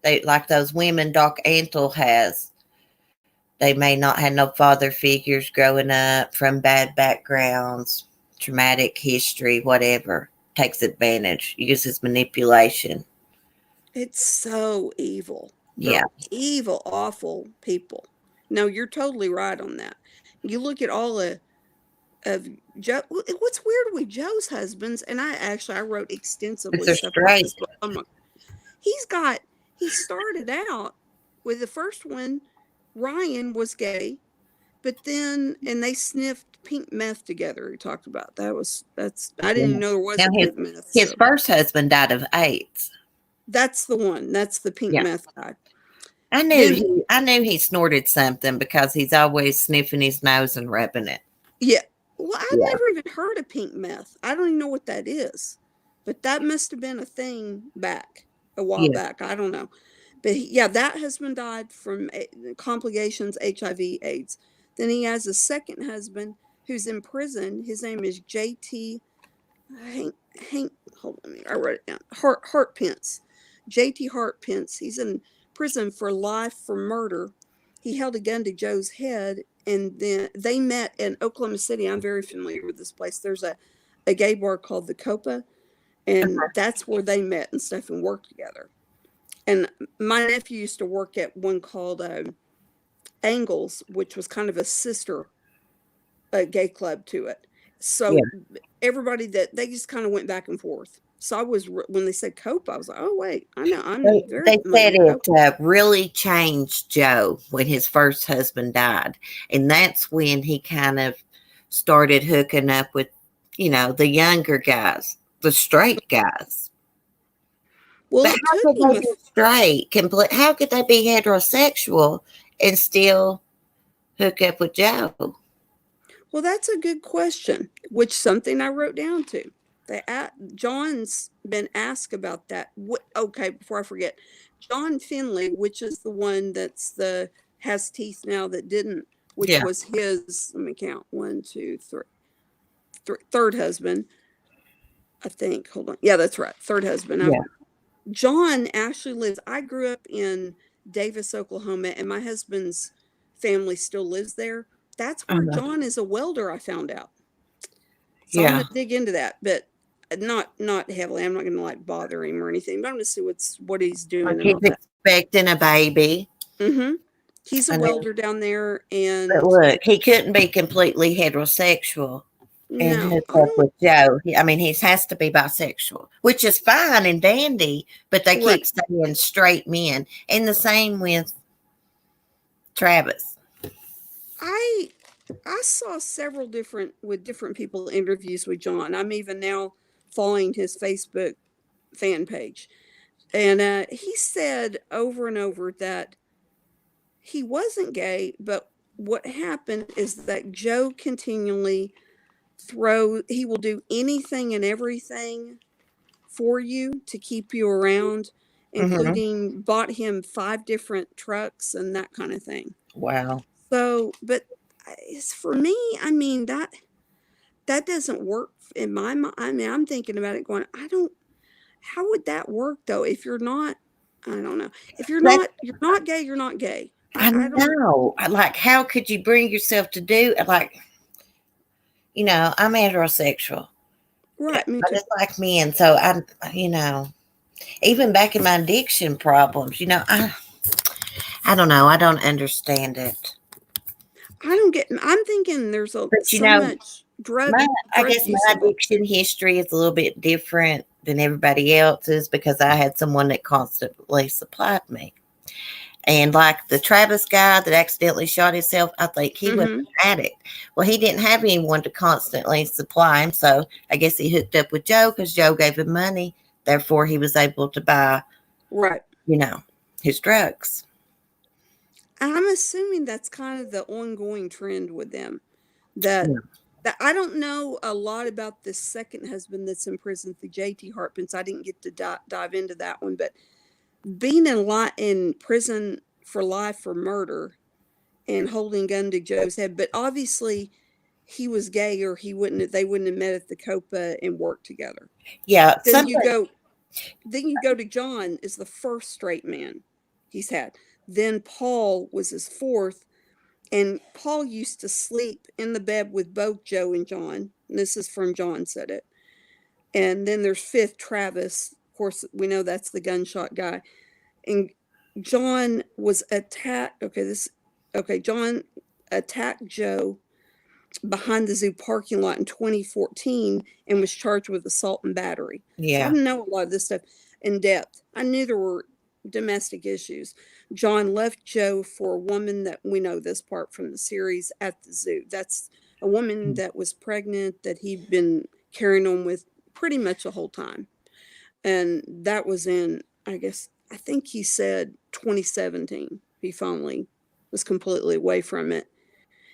they like those women Doc Antle has. They may not have no father figures growing up from bad backgrounds, traumatic history, whatever. Takes advantage, uses manipulation. It's so evil. Yeah. They're evil, awful people. No, you're totally right on that. You look at all of Joe. What's weird with Joe's husbands, and I wrote extensively They're stuff about straight. this, but he started out with the first one. Ryan was gay, but then and they sniffed pink meth together. He talked about that's I didn't even know there was Now a pink meth. his So first husband died of AIDS. that's the one. That's the pink Yeah. meth guy. I Then knew he snorted something because he's always sniffing his nose and rubbing it. yeah. Well, I've Yeah. never even heard of pink meth. I don't even know what that is. But that must have been a thing a while Yeah. back. I don't know. But yeah, that husband died from complications, HIV, AIDS. Then he has a second husband who's in prison. His name is JT Hank, hold on, I wrote it down. Hartpence. JT Hartpence. He's in prison for life for murder. He held a gun to Joe's head, and then they met in Oklahoma City. I'm very familiar with this place. There's a gay bar called the Copa, and that's where they met and stuff and worked together. And my nephew used to work at one called Angles, which was kind of a sister gay club to it. So everybody that they just kind of went back and forth. So I was when they said Copa, I was like, oh wait, I know I'm very They familiar said with Copa. it really changed Joe when his first husband died. And that's when he kind of started hooking up with, the younger guys, the straight guys. Well, But it how took could him they be straight? How could they be heterosexual and still hook up with Joe? Well, that's a good question, which something I wrote down too. John's been asked about that. Okay, before I forget, John Finley, which is the one has teeth now that didn't, which Yeah. was his. Let me count: 1, 2, 3, third husband. I think. Hold on. Yeah, that's right. Third husband. Yeah. John actually lives. I grew up in Davis, Oklahoma, and my husband's family still lives there. That's where John is a welder, I found out. So I'm Yeah. going to dig into that, but not heavily. I'm not going to like bother him or anything, but I'm going to see what he's doing Like and he's all that. expecting a baby. Mm-hmm. He's a And welder down there, and but look, he couldn't be completely heterosexual and no, hook I up don't. with Joe. I mean, he has to be bisexual, which is fine and dandy, but they Right. keep saying straight men. And the same with Travis. I saw several different people interviews with John. I'm even now following his Facebook fan page, and he said over and over that he wasn't gay, but what happened is that Joe continually he will do anything and everything for you to keep you around, including bought him 5 different trucks and that kind of thing. Wow. So, but it's for me, I mean, that doesn't work in my mind. I mean, I'm thinking about it going, how would that work though? If you're not, I don't know. If you're not gay, you're not gay. I I don't. know. Like, how could you bring yourself to do like, I'm heterosexual. Right, me But too. it's like men. So even back in my addiction problems, I don't know. I don't understand it. I don't get. I'm thinking there's so much drug I guess use my involved. addiction history is a little bit different than everybody else's because I had someone that constantly supplied me. And like the Travis guy that accidentally shot himself, I think he was an addict. Well, he didn't have anyone to constantly supply him. So I guess he hooked up with Joe because Joe gave him money. Therefore, he was able to buy, Right. his drugs. I'm assuming that's kind of the ongoing trend with them. That I don't know a lot about this second husband that's in prison, the JT Hartman. So I didn't get to dive into that one, but being in prison for life for murder and holding gun to Joe's head, but obviously he was gay or they wouldn't have met at the Copa and worked together. Yeah. Then you go to John is the first straight man he's had. Then Paul was his fourth, and Paul used to sleep in the bed with both Joe and John. And this is from John said it. And then there's fifth Travis. Of course, we know that's the gunshot guy. And John was attacked. John attacked Joe behind the zoo parking lot in 2014 and was charged with assault and battery. Yeah. So I know a lot of this stuff in depth. I knew there were domestic issues. John left Joe for a woman that we know this part from the series at the zoo. That's a woman that was pregnant that he'd been carrying on with pretty much the whole time. And that was in, I think he said 2017. He finally was completely away from it.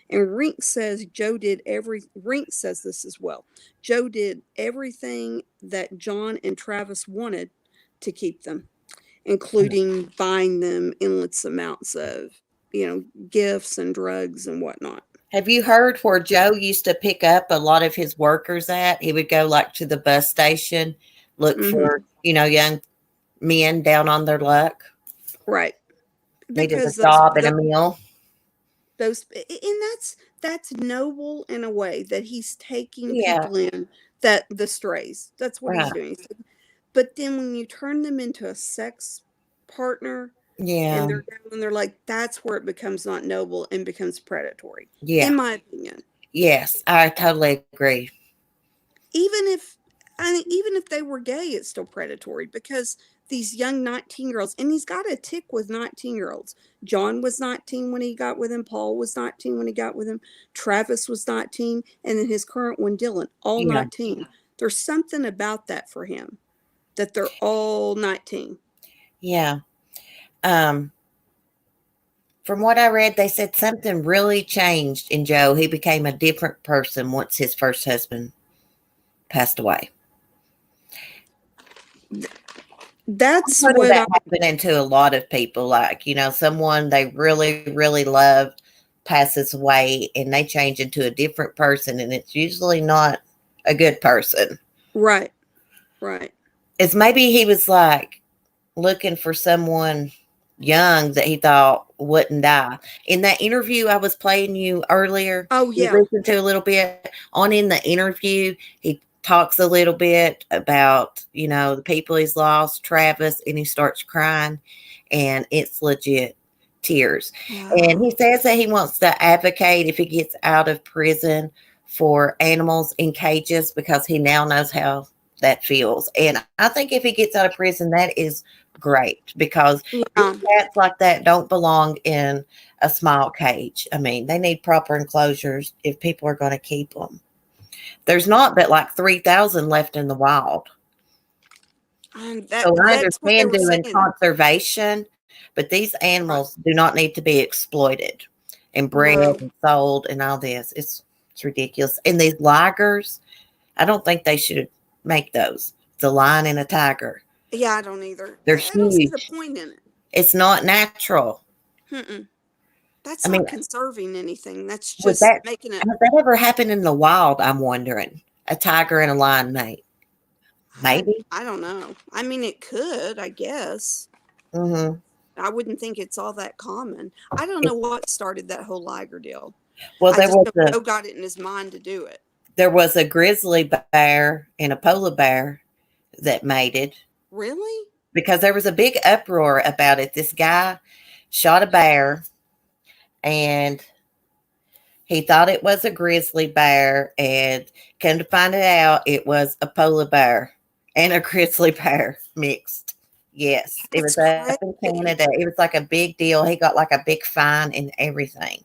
And Rink says Rink says this as well. Joe did everything that John and Travis wanted to keep them, including buying them endless amounts of, gifts and drugs and whatnot. Have you heard where Joe used to pick up a lot of his workers at? He would go like to the bus station, look for, young men down on their luck. Right. Needed a job and a meal. That's noble in a way that he's taking people in, that the strays. That's what he's doing. But then when you turn them into a sex partner, and they're like, that's where it becomes not noble and becomes predatory. Yeah. In my opinion. Yes, I totally agree. Even if they were gay, it's still predatory because these young 19-year-olds, and he's got a tick with 19-year-olds. John was 19 when he got with him. Paul was 19 when he got with him. Travis was 19. And then his current one, Dylan, all 19. There's something about that for him, that they're all 19. Yeah. From what I read, they said something really changed in Joe. He became a different person once his first husband passed away. That's I've heard of what that happening to a lot of people. Like, someone they really, really love passes away and they change into a different person, and it's usually not a good person. Right. It's maybe he was like looking for someone young that he thought wouldn't die. In that interview I was playing you earlier, Oh, you yeah. listened to a little bit. In the interview, he talks a little bit about, the people he's lost, Travis, and he starts crying, and it's legit tears. And he says that he wants to advocate if he gets out of prison for animals in cages because he now knows how that feels. And I think if he gets out of prison, that is great, because cats like that don't belong in a small cage. I mean, they need proper enclosures if people are going to keep them. There's not but like 3,000 left in the wild. So I understand doing conservation, but these animals do not need to be exploited and bred and sold and all this. It's ridiculous. And these ligers, I don't think they should make those. It's a lion and a tiger. Yeah, I don't either. They're I don't see huge. the point in it. It's not natural. That's not conserving anything. That's just making it. Has that ever happened in the wild? I'm wondering. A tiger and a lion mate. Maybe. I don't know. I mean, it could, I guess. Mm-hmm. I wouldn't think it's all that common. I don't know what started that whole liger deal. Well, Joe got it in his mind to do it. There was a grizzly bear and a polar bear that mated. Really? Because there was a big uproar about it. This guy shot a bear, and he thought it was a grizzly bear, and come to find it out, it was a polar bear and a grizzly bear mixed. Yes, it was up in Canada. It was like a big deal. He got like a big fine and everything.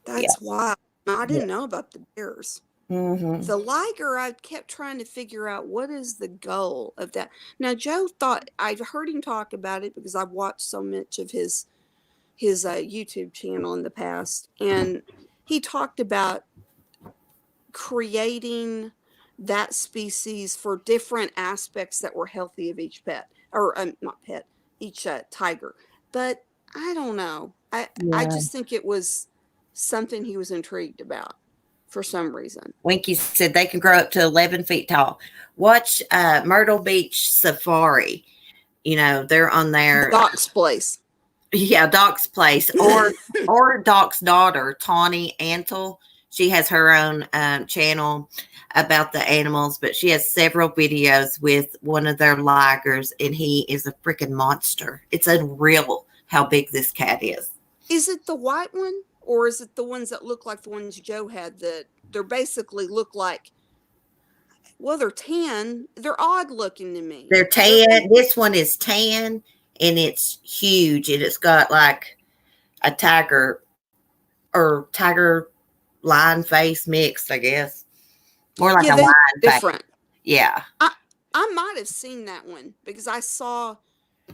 That's wild. I didn't know about the bears. Mm-hmm. The liger, I kept trying to figure out what is the goal of that. Now, Joe thought, I've heard him talk about it because I've watched so much of his YouTube channel in the past, and he talked about creating that species for different aspects that were healthy of each pet, or not pet, each tiger. But I don't know. I just think it was something he was intrigued about for some reason. Winky said they can grow up to 11 feet tall. Watch Myrtle Beach Safari. They're on their Doc's place. Yeah, Doc's place, or Doc's daughter, Tawny Antle. She has her own channel about the animals, but she has several videos with one of their ligers, and he is a freaking monster. It's unreal how big this cat is. Is it the white one, or is it the ones that look like the ones Joe had that they're basically look like, well, they're tan. They're odd looking to me. They're tan. This one is tan, and it's huge, and it's got like a tiger lion face mixed, I guess. More like a lion different. Face. Yeah. I might have seen that one because I saw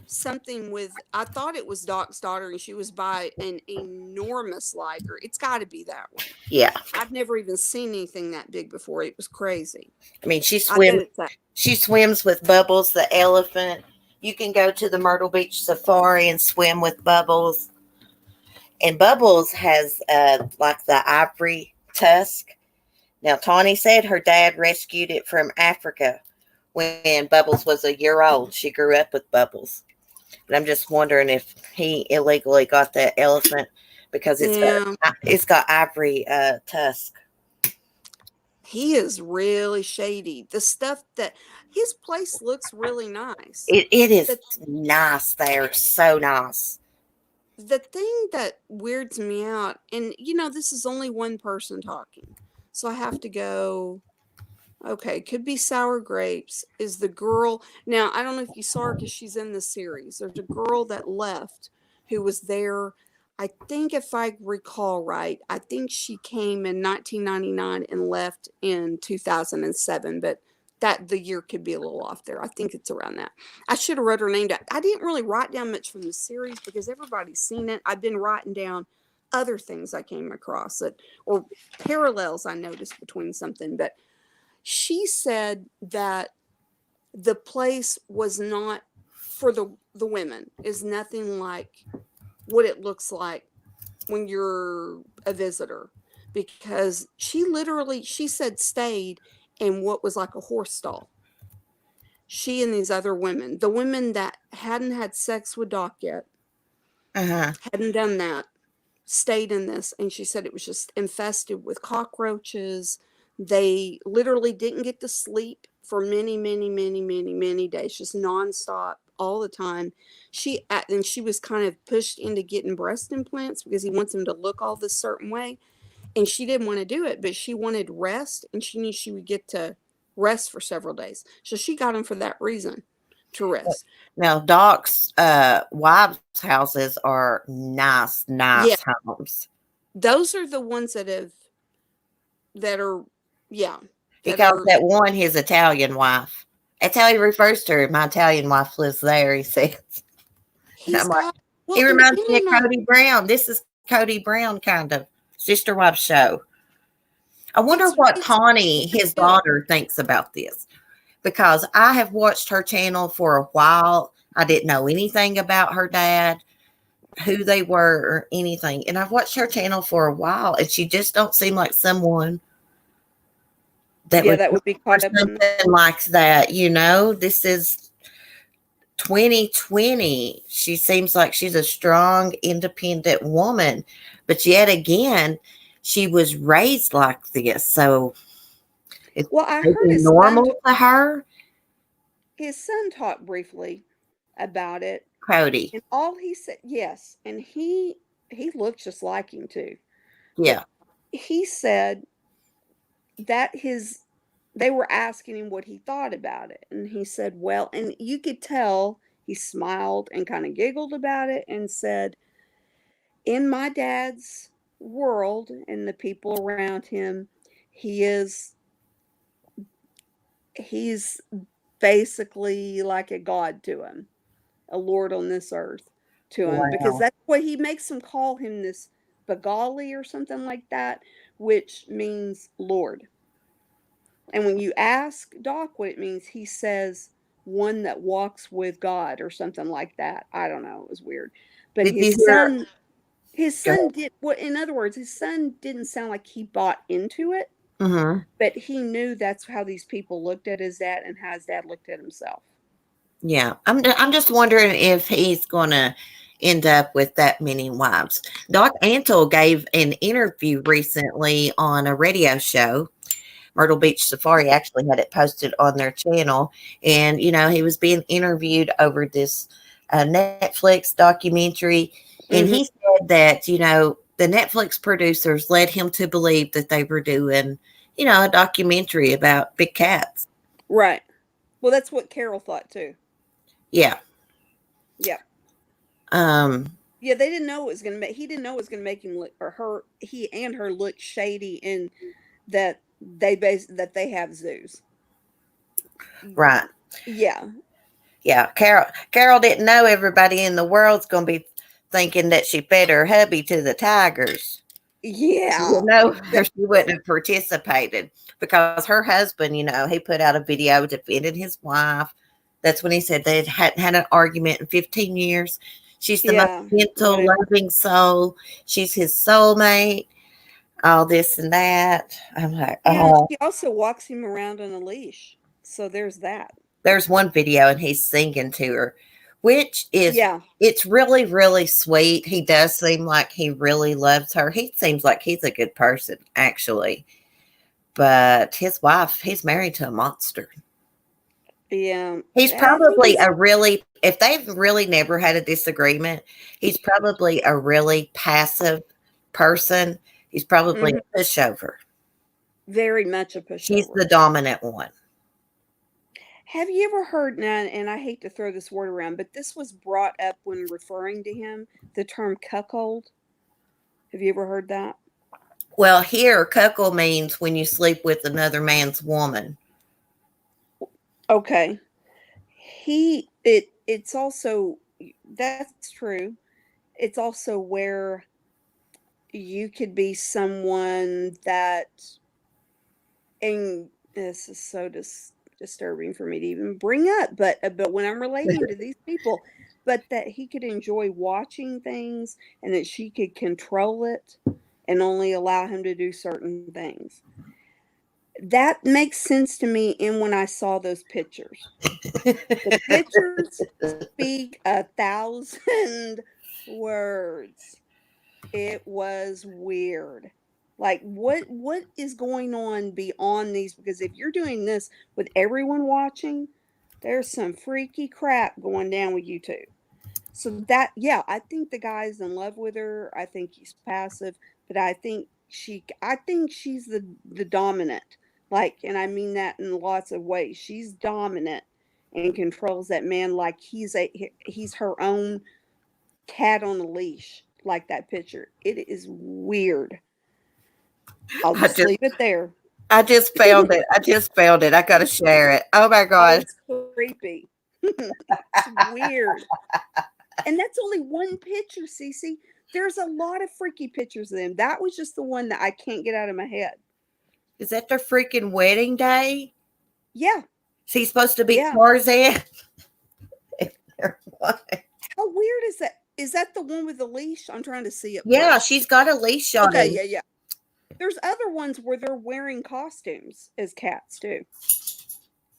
something with, I thought it was Doc's daughter, and she was by an enormous liger. It's got to be that one. Yeah. I've never even seen anything that big before. It was crazy. I mean, she swims with Bubbles, the elephant. You can go to the Myrtle Beach Safari and swim with Bubbles. And Bubbles has like the ivory tusk. Now, Tawny said her dad rescued it from Africa when Bubbles was a year old. She grew up with Bubbles. But I'm just wondering if he illegally got that elephant because it's got ivory tusk. He is really shady. The stuff that his place looks really nice. It is nice there. So nice. The thing that weirds me out, and this is only one person talking, so I have to go, okay, could be sour grapes, is the girl. Now, I don't know if you saw her because she's in the series. There's a girl that left who was there. I think if I recall right, I think she came in 1999 and left in 2007, but that the year could be a little off there. I think it's around that. I should have wrote her name down. I didn't really write down much from the series because everybody's seen it. I've been writing down other things I came across that, or parallels I noticed between something. But she said that the place was not for the women, is nothing like what it looks like when you're a visitor, because she said stayed in what was like a horse stall. She and these other women, the women that hadn't had sex with Doc yet, hadn't done that, stayed in this. And she said it was just infested with cockroaches. They literally didn't get to sleep for many, many, many, many, many days, just nonstop all the time. And she was kind of pushed into getting breast implants because he wants them to look all this certain way. And she didn't want to do it, but she wanted rest, and she knew she would get to rest for several days. So she got him for that reason, to rest. Now, Doc's wives' houses are nice Yeah. homes. Those are the ones that are. He calls that one his Italian wife. That's how he refers to her. My Italian wife lives there, he says. And I'm like, he reminds me of Cody Brown. This is Cody Brown kind of Sister Wives show. I wonder what Tawny, his daughter, thinks about this, because I have watched her channel for a while. I didn't know anything about her dad, who they were, or anything. And I've watched her channel for a while, and she just don't seem like someone that would be caught up in something like that. You know, this is 2020. She seems like she's a strong, independent woman, but yet again, she was raised like this. So it's I heard it's normal to her. His son talked briefly about it. Cody. And all he said, yes. And he looked just like him too. Yeah. But he said that they were asking him what he thought about it. And he said, well, and you could tell he smiled and kind of giggled about it and said, in my dad's world and the people around him, he's basically like a god to him, a lord on this earth to him. Wow. Because that's what he makes him call him, this Bagali or something like that, which means Lord. And when you ask Doc what it means, he says one that walks with God or something like that. I don't know. It was weird. But his son did what, in other words, his son didn't sound like he bought into it, but he knew that's how these people looked at his dad and how his dad looked at himself. Yeah. I'm just wondering if he's going to end up with that many wives. Doc Antle gave an interview recently on a radio show. Myrtle Beach Safari actually had it posted on their channel. And, you know, he was being interviewed over this Netflix documentary. And he said that, you know, the Netflix producers led him to believe that they were doing, you know, a documentary about big cats. Right. Well, that's what Carol thought too. Yeah. Yeah. Yeah, they didn't know it was going to make, he didn't know it was going to make him look, or her, he and her look shady, and that they have zoos. Right. Yeah. Yeah. Carol didn't know everybody in the world's going to be thinking that she fed her hubby to the tigers. Yeah. You know, she wouldn't have participated, because her husband, you know, he put out a video defending his wife. That's when he said they hadn't had an argument in 15 years. She's the most gentle, loving soul. She's his soulmate. All this and that. I'm like, oh. She also walks him around on a leash. So there's that. There's one video and he's singing to her, which is, it's really, really sweet. He does seem like he really loves her. He seems like he's a good person, actually. But his wife, he's married to a monster. Yeah. He's probably if they've really never had a disagreement, he's probably a really passive person. He's probably a pushover. Very much a pushover. He's the dominant one. Have you ever heard, now, and I hate to throw this word around, but this was brought up when referring to him, the term cuckold? Have you ever heard that? Well, here, cuckold means when you sleep with another man's woman. Okay. It's also, that's true. It's also where you could be someone that, and this is so disturbing for me to even bring up, but when I'm relating to these people, but that he could enjoy watching things and that she could control it and only allow him to do certain things. That makes sense to me. And when I saw those pictures, the pictures speak 1,000 words. It was weird. Like what is going on beyond these? Because if you're doing this with everyone watching, there's some freaky crap going down with you too. So that, yeah, I think the guy's in love with her. I think he's passive, but I think she's the dominant. Like, and I mean that in lots of ways. She's dominant and controls that man like he's her own cat on a leash, like that picture. It is weird. I'll I just just leave it there. I just found it. I just found it. I gotta share it. Oh my Oh, gosh. it's creepy. It's weird. And that's only one picture, Cece. There's a lot of freaky pictures of them. That was just the one that I can't get out of my head. Is that their freaking wedding day? Yeah, Is he supposed to be yeah. Tarzan? Or what? How weird is that? Is that the one with the leash? I'm trying to see it. Yeah, First. she's got a leash on Okay, him. yeah. There's other ones where they're wearing costumes as cats too.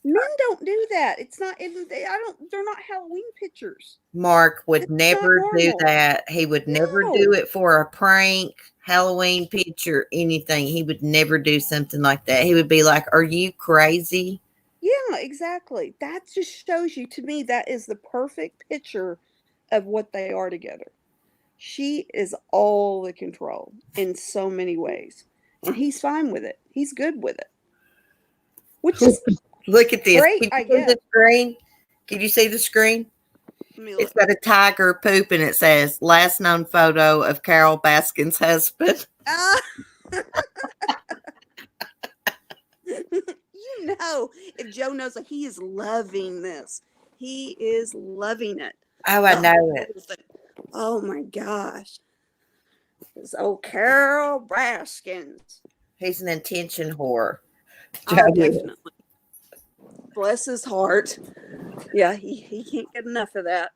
Men don't do that. It's not. They're not Halloween pictures. Mark would It's not never do normal. that. He would never do No. it for a prank, Halloween picture, anything. He would never do something like that. He would be like, "Are you crazy?" Yeah, exactly. That just shows you, to me, that is the perfect picture of what they are together. She is all the control in so many ways. And he's fine with it. He's good with it. Which is Look at this. great, Can I you see guess. the screen? Can you see the screen? Let me It's look. got a tiger poop and it says last known photo of Carol Baskin's husband. Ah. You know, if Joe knows, like, he is loving this. He is loving it. Oh, I The know whole it. thing. Oh my gosh. This old Carol Baskins. He's an attention whore. Oh, Joe is. definitely. Bless his heart. Yeah, he can't get enough of that.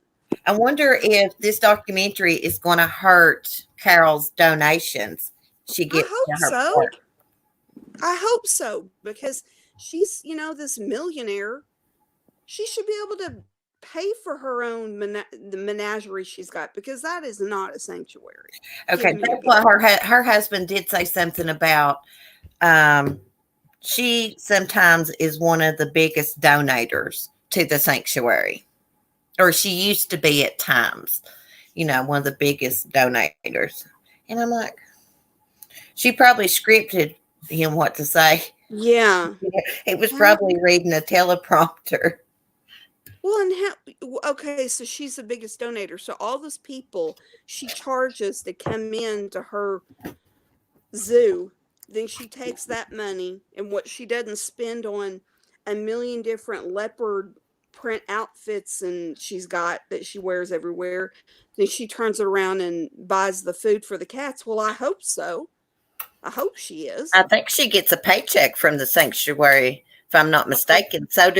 I wonder if this documentary is going to hurt Carol's donations she I gets hope to her so. park. I hope so, because she's, this millionaire. She should be able to pay for her own the menagerie she's got, because that is not a sanctuary. Okay, Give me a that's what break. her husband did say something about. She sometimes is one of the biggest donators to the sanctuary, or she used to be at times. One of the biggest donators. And I'm like, she probably scripted him what to say. Yeah. He was probably reading a teleprompter. Well, and okay, so she's the biggest donor. So all those people she charges to come in to her zoo, then she takes that money, and what she doesn't spend on a million different leopard print outfits and she's got that she wears everywhere, then she turns it around and buys the food for the cats. Well, I hope so. I hope she is. I think she gets a paycheck from the sanctuary, if I'm not mistaken. So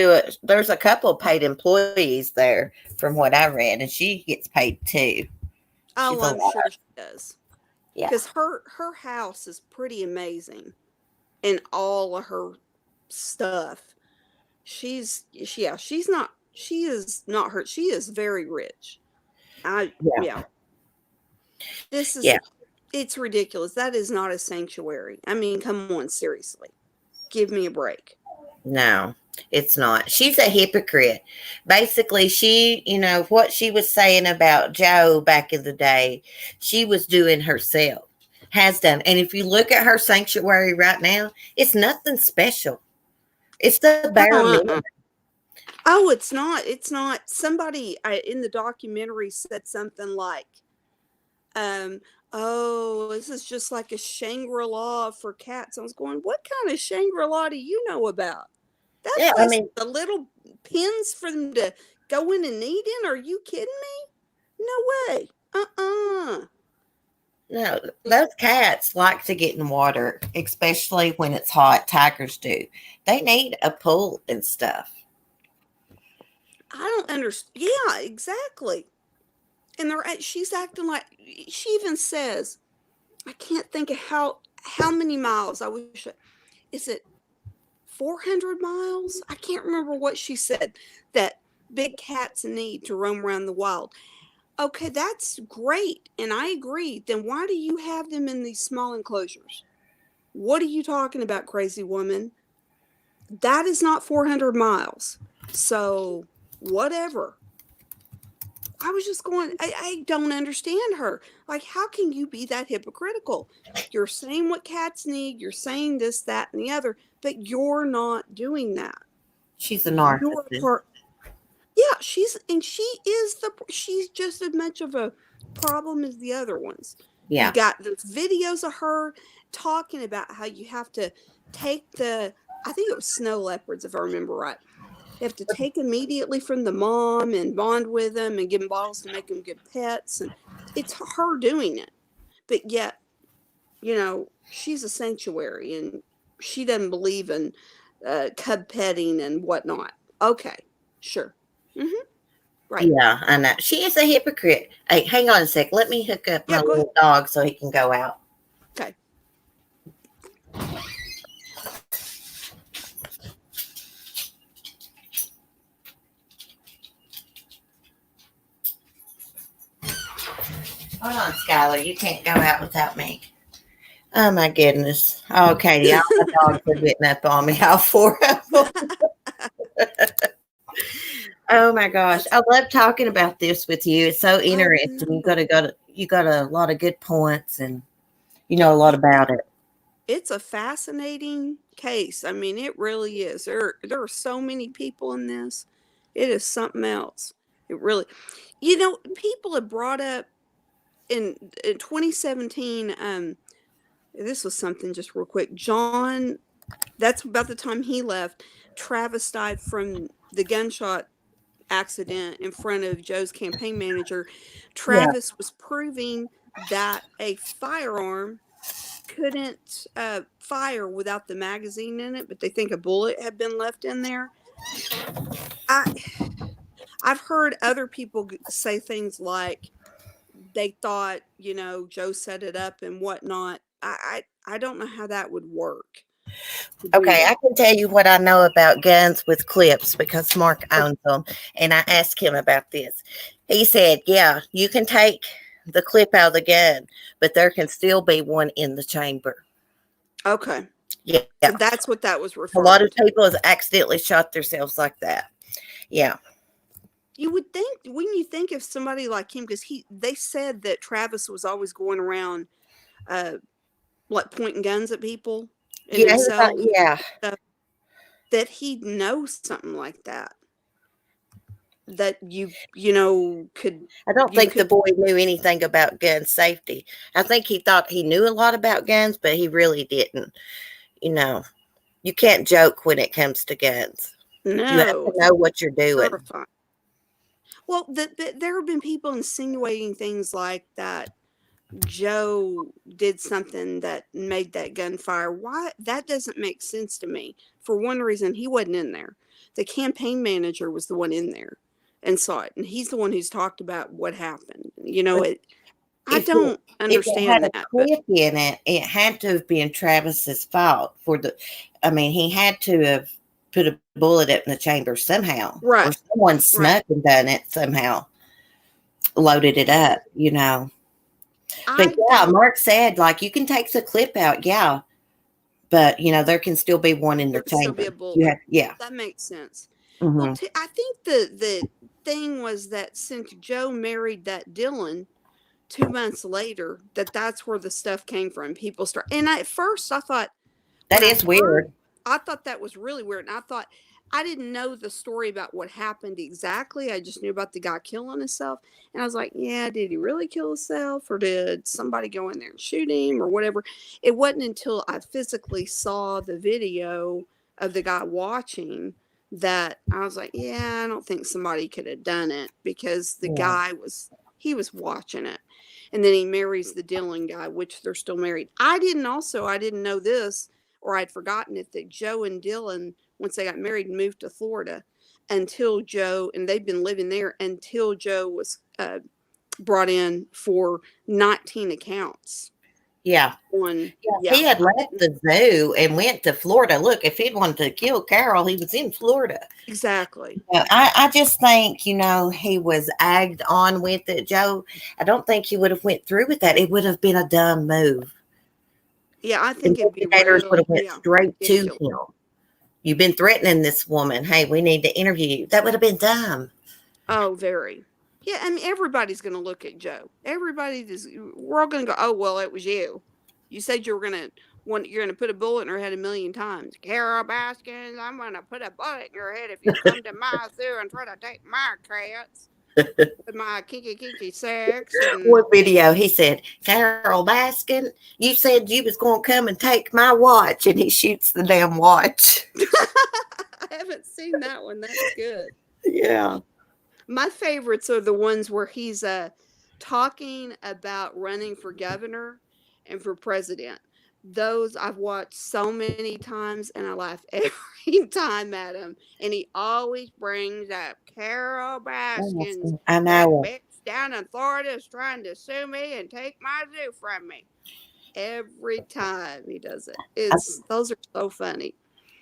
there's a couple of paid employees there from what I read, and she gets paid too. Oh, I'm sure she does. Yeah. Because her house is pretty amazing, and all of her stuff. She is not hurt. She is very rich. Yeah. This is, it's ridiculous. That is not a sanctuary. I mean, come on, seriously. Give me a break. No, it's not. She's a hypocrite. Basically, she, what she was saying about Joe back in the day, she was doing herself, has done. And if you look at her sanctuary right now, it's nothing special. It's the bare minimum. Oh, it's not. It's not. Somebody in the documentary said something like, oh, this is just like a Shangri-La for cats. I was going, what kind of Shangri-La do you know about? That Yeah, I place, mean, the little pins for them to go in and eat in. Are you kidding me? No way. no, those cats like to get in water, especially when it's hot. Tigers do. They need a pool and stuff. I don't understand. Yeah, exactly. And she's acting like, she even says, I can't think of how many miles. I wish. Is it 400 miles? I can't remember what she said that big cats need to roam around the wild. Okay, that's great. And I agree. Then why do you have them in these small enclosures? What are you talking about, crazy woman? That is not 400 miles. So, whatever. I was just going, I don't understand her. Like, how can you be that hypocritical? You're saying what cats need, you're saying this, that, and the other, but you're not doing that. She's a You're narcissist. part. Yeah, she's just as much of a problem as the other ones. You Yeah. got those videos of her talking about how you have to take I think it was snow leopards, if I remember right. You have to take immediately from the mom and bond with them and give them bottles to make them good pets. And it's her doing it. But yet, she's a sanctuary and she doesn't believe in cub petting and whatnot. Okay, sure. Mm-hmm. Right. Yeah, I know. She is a hypocrite. Hey, hang on a sec. Let me hook up my Yeah, go ahead. little dog so he can go out. Okay. Hold on, Skylar. You can't go out without me. Oh, my goodness. Oh, Katy, all my dogs are getting up on me. All four of them. Oh, my gosh. I love talking about this with you. It's so interesting. You got a lot of good points and you know a lot about it. It's a fascinating case. I mean, it really is. There are so many people in this. It is something else. It really, people have brought up in 2017. This was something just real quick. John, that's about the time he left. Travis died from the gunshot accident in front of Joe's campaign manager. Yeah. Travis was proving that a firearm couldn't fire without the magazine in it, but they think a bullet had been left in there. I've heard other people say things like they thought, Joe set it up and whatnot. I don't know how that would work. Okay, I can tell you what I know about guns with clips because Mark owns them. And I asked him about this. He said, yeah, you can take the clip out of the gun, but there can still be one in the chamber. Okay. Yeah. So that's what that was A referring lot of to. people have accidentally shot themselves like that. Yeah. You would think, when you think of somebody like him, because they said that Travis was always going around, like pointing guns at people and Yeah. himself, Yeah. that he'd know something like that. That could. I don't think the boy knew anything about gun safety. I think he thought he knew a lot about guns, but he really didn't. You can't joke when it comes to guns. No. You have to know what you're doing. Terrifying. Well, there have been people insinuating things like that Joe did something that made that gunfire. Why? That doesn't make sense to me. For one reason, he wasn't in there. The campaign manager was the one in there and saw it, and he's the one who's talked about what happened. I don't understand that. If it had a clip in it, it had to have been Travis's fault he had to have put a bullet in the chamber somehow. Right. Or someone snuck and done it somehow. Loaded it up, But Mark said, you can take the clip out, but there can still be one in the chamber. Still be a bullet. That makes sense. Mm-hmm. Well, I think the thing was that since Joe married that Dylan 2 months later, that's where the stuff came from. People and at first I thought that is weird. I thought that was really weird, and I didn't know the story about what happened exactly. I just knew about the guy killing himself. And I was like, yeah, did he really kill himself? Or did somebody go in there and shoot him or whatever? It wasn't until I physically saw the video of the guy watching that I was like, yeah, I don't think somebody could have done it, because the guy was watching it. And then he marries the Dylan guy, which they're still married. I didn't know this, or I'd forgotten it, that Joe and Dylan, once they got married, moved to Florida until Joe, and they've been living there until Joe was brought in for 19 accounts. Yeah. He had left the zoo and went to Florida. Look, if he'd wanted to kill Carol, he was in Florida. Exactly. I just think, he was egged on with it, Joe. I don't think he would have went through with that. It would have been a dumb move. Yeah, I think investigators would have went straight to him. You've been threatening this woman. Hey, we need to interview you. That would have been dumb. Oh, very. Yeah, I mean, everybody's going to look at Joe. We're all going to go, oh, well, it was you. You said you're going to put a bullet in her head 1,000,000 times. Carol Baskins, I'm going to put a bullet in your head if you come to my zoo and try to take my cats. With my kinky sex. One video, he said, Carol Baskin, you said you was going to come and take my watch, and he shoots the damn watch. I haven't seen that one. That's good. Yeah. My favorites are the ones where he's talking about running for governor and for president. Those I've watched so many times, and I laugh every time at him. And he always brings up Carol Baskins. I know. That bitch down in Florida is trying to sue me and take my zoo from me. Every time he does it. Those are so funny.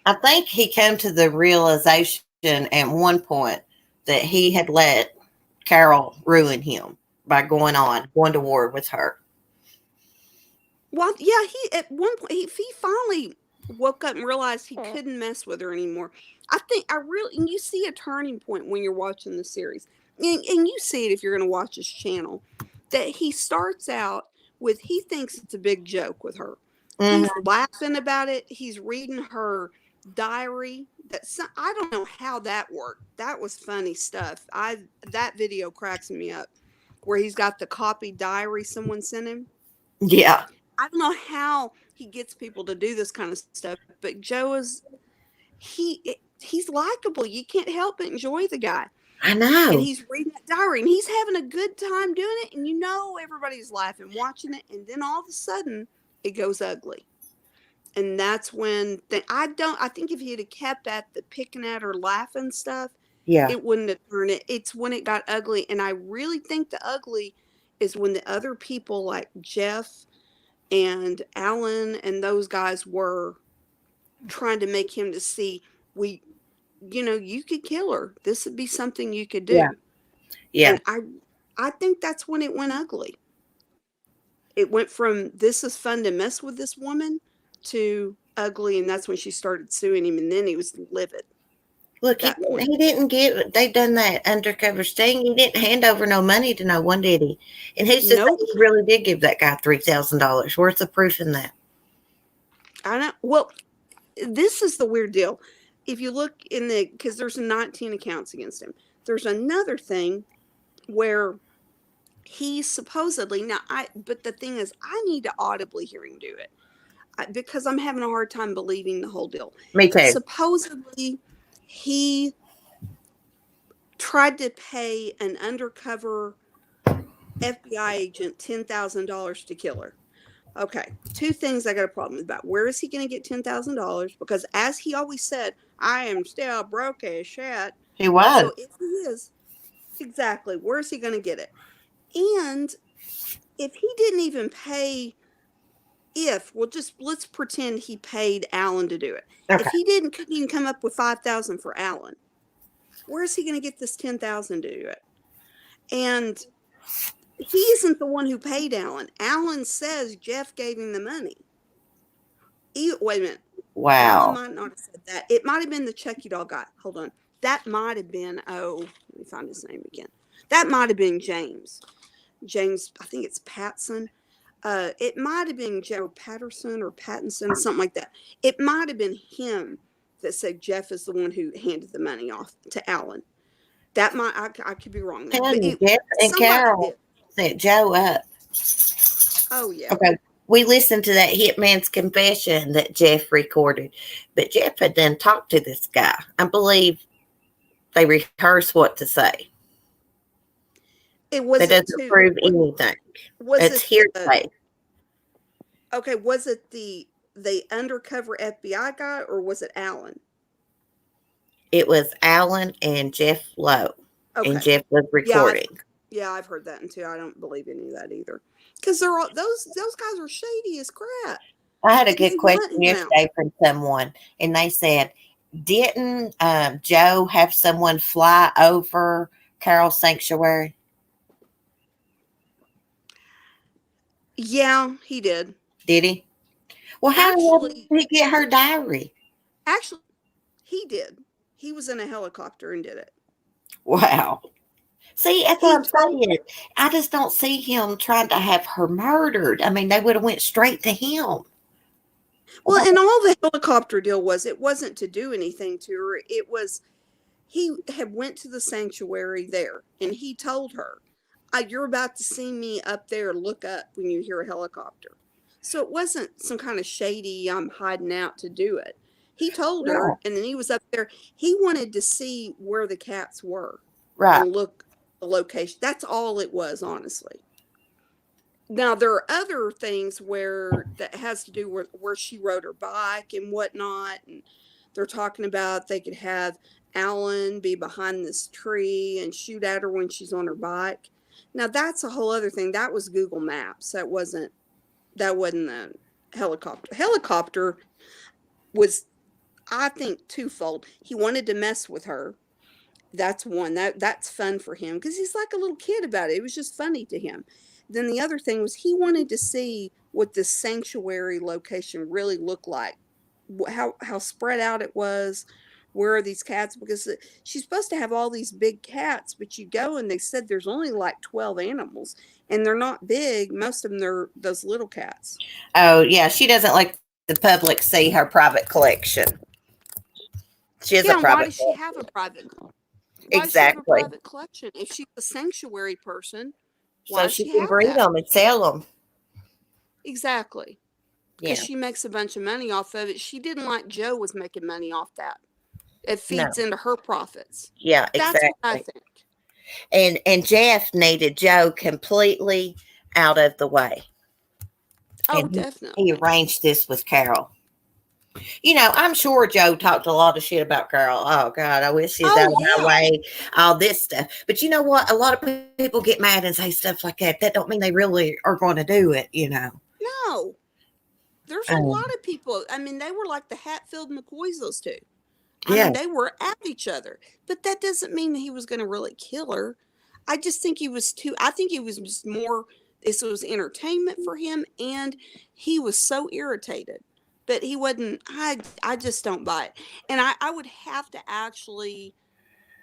I think he came to the realization at one point that he had let Carol ruin him by going to war with her. Well, yeah, at one point he finally woke up and realized he couldn't mess with her anymore. And you see a turning point when you're watching the series, and you see it if you're going to watch his channel, that he starts out with, he thinks it's a big joke with her. Mm-hmm. He's laughing about it. He's reading her diary. I don't know how that worked. That was funny stuff. That video cracks me up, where he's got the copied diary someone sent him. Yeah. I don't know how he gets people to do this kind of stuff, but Joe he's likable. You can't help but enjoy the guy. I know. And he's reading that diary, and he's having a good time doing it, and everybody's laughing, watching it, and then all of a sudden it goes ugly. And that's when I think if he'd have kept at the picking at her, laughing stuff, it wouldn't have turned it. It's when it got ugly, and I really think the ugly is when the other people like Jeff and Alan and those guys were trying to make him to see, you could kill her. This would be something you could do. Yeah. And I think that's when it went ugly. It went from, this is fun to mess with this woman, to ugly, and that's when she started suing him, and then he was livid. Look, he didn't they done that undercover sting. He didn't hand over no money to no one, did he? And who's to say he really did give that guy $3,000? Where's the proof in that? I know. Well, this is the weird deal. If you look because there's 19 accounts against him. There's another thing where he supposedly, but the thing is, I need to audibly hear him do it, because I'm having a hard time believing the whole deal. Me too. Supposedly, he tried to pay an undercover FBI agent $10,000 to kill her. Okay, two things I got a problem about. Where is he going to get $10,000? Because as he always said, I am still broke as shit. He was. So if he is, exactly, where is he going to get it? And if he didn't even pay, let's pretend he paid Alan to do it. Okay. If he couldn't even come up with $5,000 for Alan, where is he going to get this $10,000 to do it? And he isn't the one who paid Alan. Alan says Jeff gave him the money. Wait a minute. Wow. Alan might not have said that. It might have been the Chucky doll guy. Hold on. That might have been, let me find his name again. That might have been James. James, I think it's Patson. It might have been Joe Patterson or Pattinson, something like that. It might have been him that said Jeff is the one who handed the money off to Alan. That might, I could be wrong. Jeff and Carol set Joe up. Oh, yeah. Okay. we listened to that hitman's confession that Jeff recorded, but Jeff had done talked to this guy. I believe they rehearsed what to say. It was That it doesn't too. prove anything. Was It's it the, hearsay. okay? Was it the undercover FBI guy or was it Alan? It was Alan and Jeff Lowe, and Okay. Jeff was recording. Yeah, I've heard that one too. I don't believe any of that either. Because they're all those guys are shady as crap. I had a And good they want question him out. yesterday from someone, and they said, didn't Joe have someone fly over Carol's sanctuary? Yeah, he did. Did he? Well, how Actually, did he get her diary? Actually, he did. He was in a helicopter and did it. Wow. See, that's He what I'm told- saying. I just don't see him trying to have her murdered. I mean, they would have went straight to him. Well, and all the helicopter deal was, it wasn't to do anything to her. It was, he had went to the sanctuary there and he told her, you're about to see me up there, look up when you hear a helicopter. So it wasn't some kind of shady, I'm hiding out to do it. He told her, and then he was up there. He wanted to see where the cats were Right. and look the location. That's all it was, honestly. Now there are other things where that has to do with where she rode her bike and whatnot, and they're talking about they could have Alan be behind this tree and shoot at her when she's on her bike. Now that's a whole other thing. That was Google Maps. That wasn't the helicopter. Helicopter was, I think, twofold. He wanted to mess with her. That's one. That's fun for him because he's like a little kid about it. It was just funny to him. Then the other thing was he wanted to see what this sanctuary location really looked like, how spread out it was, where are these cats, because she's supposed to have all these big cats, but you go and they said there's only like 12 animals and they're not big. Most of them, they're those little cats. Oh, yeah. She doesn't like the public see her private collection. She has a Why private does she have a private? Why does she have a Exactly. private collection? If she's a sanctuary person, So why does she she can have breed that? them and sell them. Exactly. Yeah. Because she makes a bunch of money off of it. She didn't like Joe was making money off that. It No. feeds into her profits. Yeah, That's exactly. what I think. And Jeff needed Joe completely out of the way. Oh, And definitely. he arranged this with Carol. You know, I'm sure Joe talked a lot of shit about Carol. Oh, God, I wish she was out of my way, all this stuff. But you know what? A lot of people get mad and say stuff like that. That don't mean they really are going to do it, you know. No. There's a lot of people. I mean, they were like the Hatfield McCoys, those two. I mean, they were at each other. But that doesn't mean he was going to really kill her. I just think I think he was just more, this was entertainment for him, and he was so irritated. But he wasn't, I just don't buy it. And I would have to actually,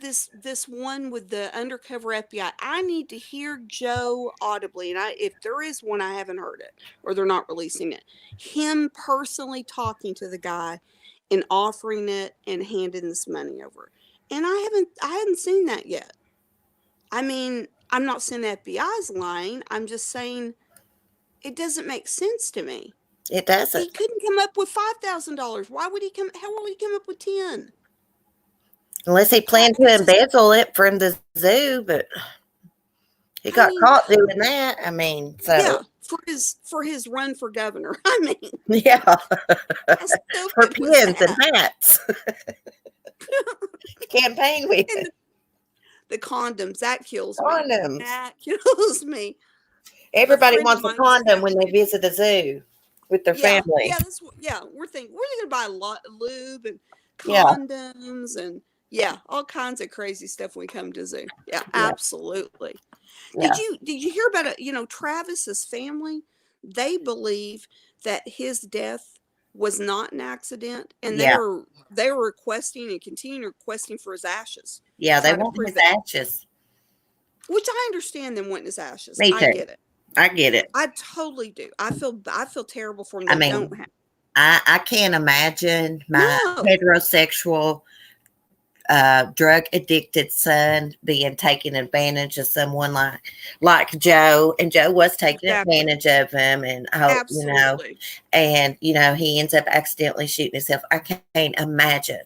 this one with the undercover FBI, I need to hear Joe audibly, and if there is one, I haven't heard it, or they're not releasing it, him personally talking to the guy and offering it and handing this money over. And I hadn't seen that yet. I mean, I'm not saying the FBI's lying. I'm just saying it doesn't make sense to me. It doesn't. He couldn't come up with $5,000. Why would he come? How will he come up with 10? Unless he planned to embezzle it from the zoo, but he got caught doing that. I mean, so yeah, for his run for governor. I mean, yeah, for pins and that? hats, campaign with And the condoms, that kills me. condoms. That kills me. Everybody friend of wants a mine was condom when they visit a zoo with their family. Yeah, we're thinking we're gonna buy lube and Yeah. condoms and all kinds of crazy stuff when we come to zoo. Yeah, absolutely. Yeah. Did you hear about it? Travis's family, they believe that his death was not an accident, and they were requesting and continue requesting for his ashes. Yeah, they trying to want prove his it. ashes. Which I understand them wanting his ashes. Me too. I get it. I get it. I totally do. I feel terrible for them. I They mean, don't have. I can't imagine my heterosexual drug addicted son being taken advantage of someone like Joe, and Joe was taking Exactly. advantage of him, and I hope, Absolutely. and he ends up accidentally shooting himself. I can't imagine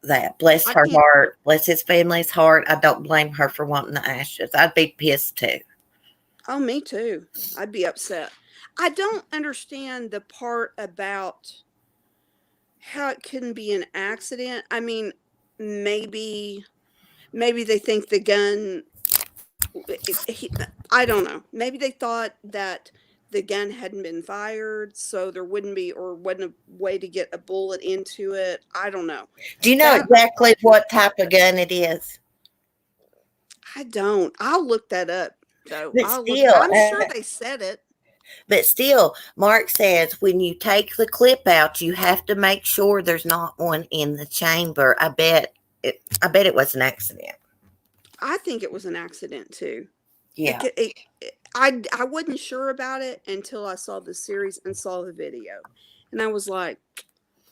that. Bless I her can't. heart, bless his family's heart. I don't blame her for wanting the ashes. I'd be pissed too. Oh, me too. I'd be upset. I don't understand the part about how it couldn't be an accident. I mean, maybe they think the gun. I don't know. Maybe they thought that the gun hadn't been fired, so there wouldn't be or wasn't a way to get a bullet into it. I don't know. Do you know That I exactly what type of gun it is? I don't. I'll look that up though. But I'll look. still, I'm sure they said it. But still, Mark says when you take the clip out, you have to make sure there's not one in the chamber. I bet it was an accident. I think it was an accident too. Yeah. I wasn't sure about it until I saw the series and saw the video, and I was like,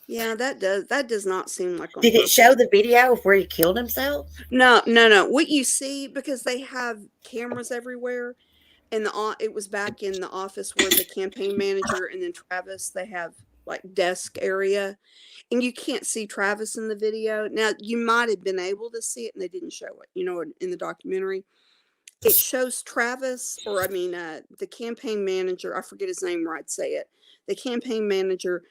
"Yeah, that does not seem like on Did it show purpose." the video of where he killed himself? No, no, no. What you see, because they have cameras everywhere, and it was back in the office where the campaign manager and then Travis, they have like desk area, and you can't see Travis in the video. Now you might have been able to see it, and they didn't show it. In the documentary, it shows Travis, or I mean, the campaign manager. I forget his name, or I'd say it. The campaign manager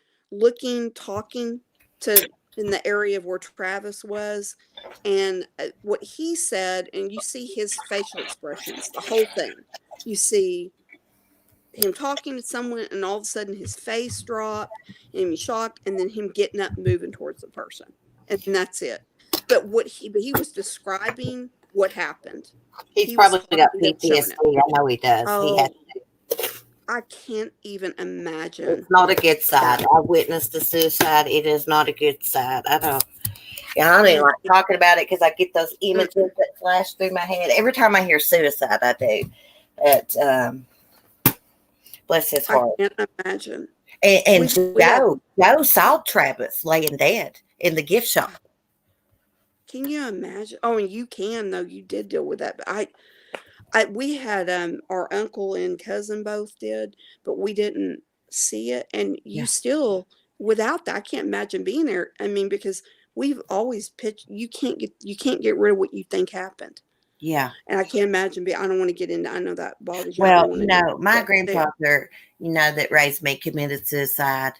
talking to in the area of where Travis was, and what he said, and you see his facial expressions, the whole thing. You see him talking to someone, and all of a sudden his face dropped, and he's shocked, and then him getting up, and moving towards the person, and that's it. But he was describing what happened. He's He was probably got talking up, showing PTSD. it. I know he does. He has. Oh, I can't even imagine It's not a good side. that. I witnessed the suicide. It is not a good side. I don't even Mm, like talking about it because I get those mm, images that flash through my head every time I hear suicide. I do. It bless his I heart. can't imagine. And We have. Joe saw Travis laying dead in the gift shop. Can you imagine? Oh, and you can though. You did deal with that, but we had our uncle and cousin both did, but we didn't see it. And you Yeah. still, without that, I can't imagine being there. I mean, because we've always pitched. You can't get rid of what you think happened. Yeah. And I can't imagine I don't want to get into. I know that bothers you. I Well, don't want to do my that. grandfather, that raised me, committed suicide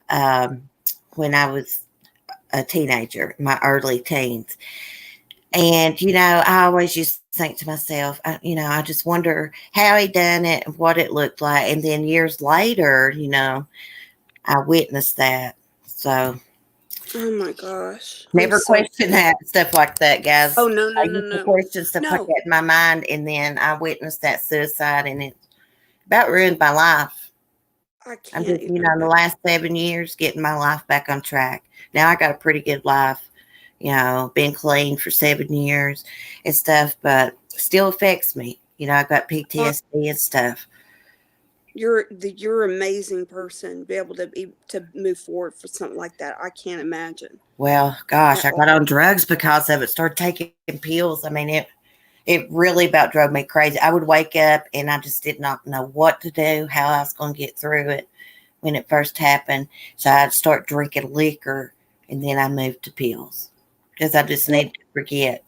when I was a teenager, my early teens. And, I always used to think to myself, I just wonder how he done it and what it looked like. And then years later, I witnessed that. So Oh my gosh. never question that, stuff like that, guys. Oh, no, I no, no, used to no. question stuff like No. that in my mind. And then I witnessed that suicide, and it about ruined my life. I I'm can't just, even in the imagine. last 7 years, getting my life back on track. Now I got a pretty good life, been clean for 7 years and stuff, but still affects me. I got PTSD and stuff. You're an amazing person. Be able to move forward for something like that. I can't imagine. Well, gosh, At I all. got on drugs because of it. Started taking pills. I mean, it really about drove me crazy. I would wake up and I just did not know what to do, how I was going to get through it when it first happened. So I'd start drinking liquor, and then I moved to pills because I just needed to forget,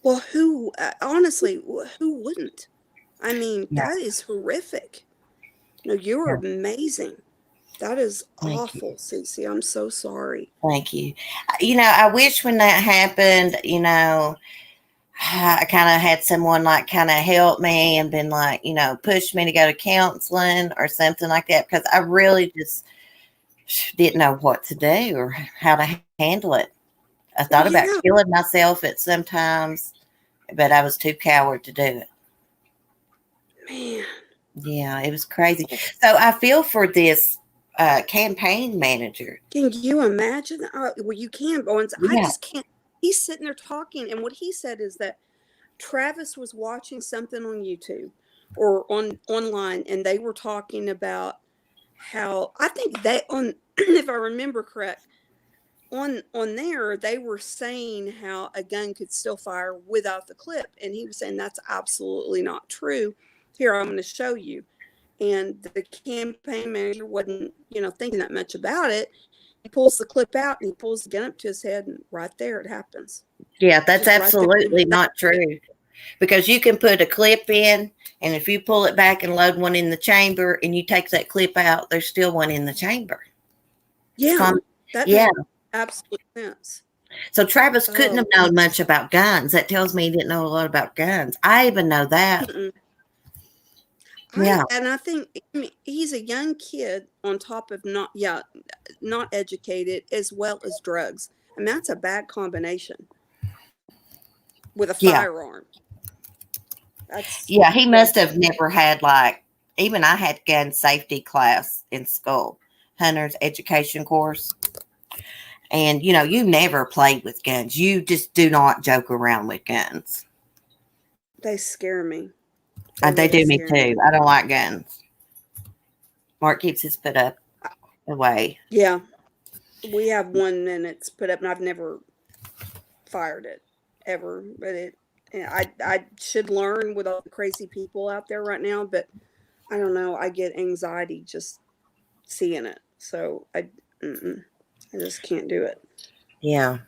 Well, honestly, who wouldn't? I mean, Yeah. that is horrific. No, you're Yeah. amazing. That is Thank you. awful, Cece. I'm so sorry. Thank you. I wish when that happened, I kind of had someone kind of help me and been push me to go to counseling or something like that, because I really just didn't know what to do or how to handle it. I thought about killing myself at some times, but I was too coward to do it. Man. Yeah, it was crazy. So I feel for this campaign manager. Can you imagine? Well, you can, Bowens. I Yeah. just can't. He's sitting there talking, and what he said is that Travis was watching something on YouTube or online, and they were talking about how I think if I remember correct, on there they were saying how a gun could still fire without the clip, and he was saying that's absolutely not true. Here, I'm going to show you. And the campaign manager wasn't, thinking that much about it. He pulls the clip out and he pulls the gun up to his head, and right there it happens. Yeah, that's Just right absolutely there. not true. Because you can put a clip in, and if you pull it back and load one in the chamber and you take that clip out, there's still one in the chamber. Yeah, that yeah. makes absolute sense. So Travis couldn't have known much about guns. That tells me he didn't know a lot about guns. I even know that. Yeah. And I think he's a young kid on top of not educated as well as drugs. And that's a bad combination with a firearm. He must have never had, like, even I had gun safety class in school, hunter's education course. And, you never played with guns. You just do not joke around with guns. They scare me. They do me too. I don't like guns. Mark keeps his put up away. Yeah. We have one and it's put up, and I've never fired it ever. But I should learn with all the crazy people out there right now, but I don't know. I get anxiety just seeing it. So I just can't do it. Yeah.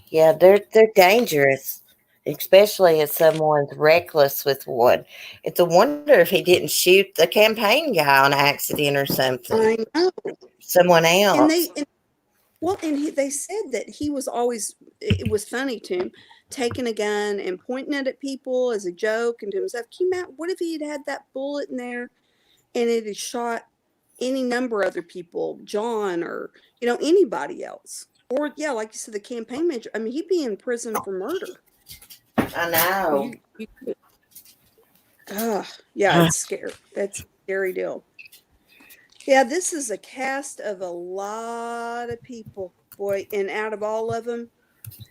Yeah, they're dangerous, especially if someone's reckless with one. It's a wonder if he didn't shoot the campaign guy on accident or something. I know. Someone else. And they said that he was always, it was funny to him, taking a gun and pointing it at people as a joke and to himself. What if he had that bullet in there and it had shot any number of other people, John or, anybody else? Or, like you said, the campaign manager. I mean, he'd be in prison for murder. I know. It's scary. That's a scary deal. Yeah, this is a cast of a lot of people, boy, and out of all of them,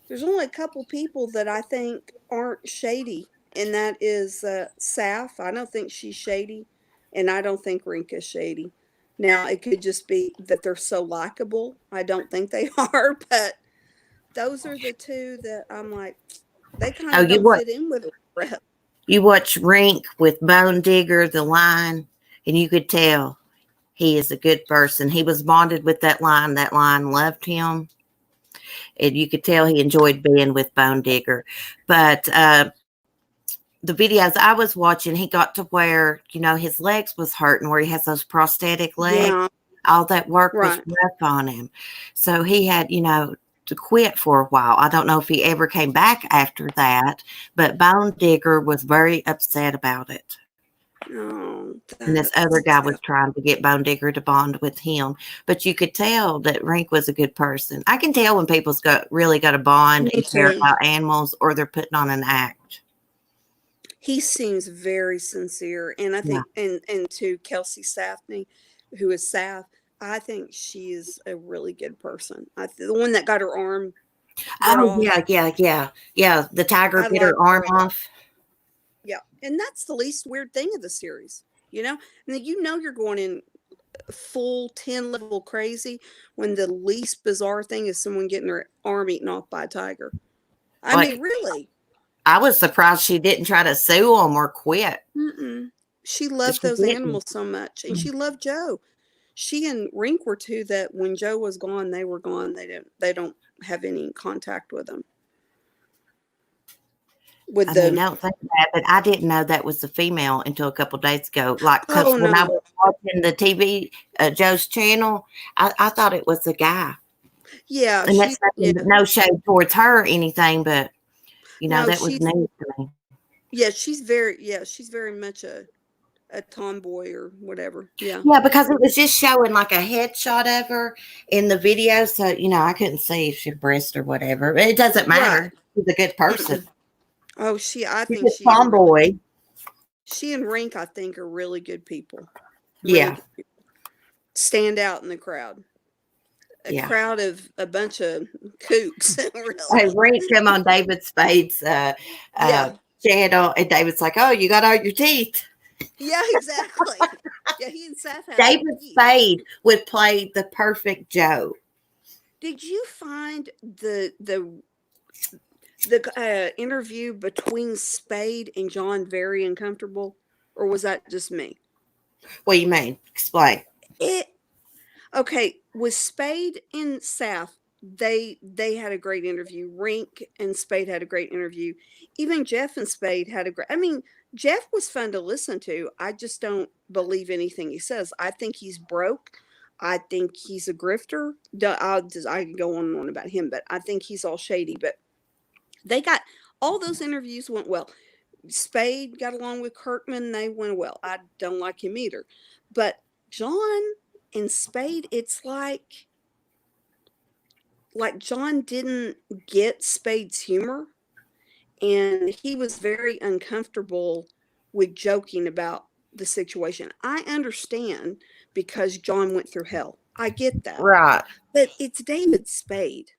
there's only a couple people that I think aren't shady, and that is Saf. I don't think she's shady, and I don't think Rinka's shady. Now, it could just be that they're so likable. I don't think they are, but those are the two that I'm like, they kind of don't fit in with it. You watch Rink with Bone Digger, the lion, and you could tell he is a good person. He was bonded with that lion. That lion loved him. And you could tell he enjoyed being with Bone Digger. But the videos I was watching, he got to where, his legs was hurting, where he has those prosthetic legs. Yeah. All that work was rough on him. So he had, to quit for a while. I don't know if he ever came back after that, but Bone Digger was very upset about it. Oh, and this other guy was trying to get Bone Digger to bond with him. But you could tell that Rink was a good person. I can tell when people's really got a bond and care about animals, or they're putting on an act. He seems very sincere. And I think, and to Kelsey Safney, who is Saf, I think she is a really good person. The one that got her arm. Oh, yeah. The tiger bit her arm off. Yeah. And that's the least weird thing of the series, and then you're going in full 10 level crazy when the least bizarre thing is someone getting their arm eaten off by a tiger. I mean, really. I was surprised she didn't try to sue him or quit. She loved those animals so much, and she loved Joe. She and Rink were two that when Joe was gone, they were gone. They don't have any contact with him. I don't think that, but I didn't know that was the female until a couple of days ago. Like, when I was watching the TV, Joe's channel, I thought it was the guy. Yeah, and that's no shade towards her or anything, but that was news to me. Yeah, she's very much a tomboy or whatever. Yeah, because it was just showing like a headshot of her in the video, so I couldn't see if she breast or whatever. It doesn't matter. Right. She's a good person. Oh, I think she's a tomboy. She and Rink, I think, are really good people. Really good people. Stand out in the crowd. A crowd of a bunch of kooks. Really. Hey, Rink come on David Spade's channel, and David's like, "Oh, you got all your teeth." Yeah, exactly. He and Seth. David Spade would play the perfect Joe. Did you find the interview between Spade and John very uncomfortable, or was that just me? What do you mean? Explain. It okay with Spade and Saf. They had a great interview. Rink and Spade had a great interview. Even Jeff and Spade had a great. I mean, Jeff was fun to listen to. I just don't believe anything he says. I think he's broke. I think he's a grifter. I can go on and on about him, but I think he's all shady. But they got all those interviews went well. Spade got along with Kirkman. They went well. I don't like him either. But John and Spade, it's like John didn't get Spade's humor, and he was very uncomfortable with joking about the situation. I understand because John went through hell. I get that. Right. But it's David Spade.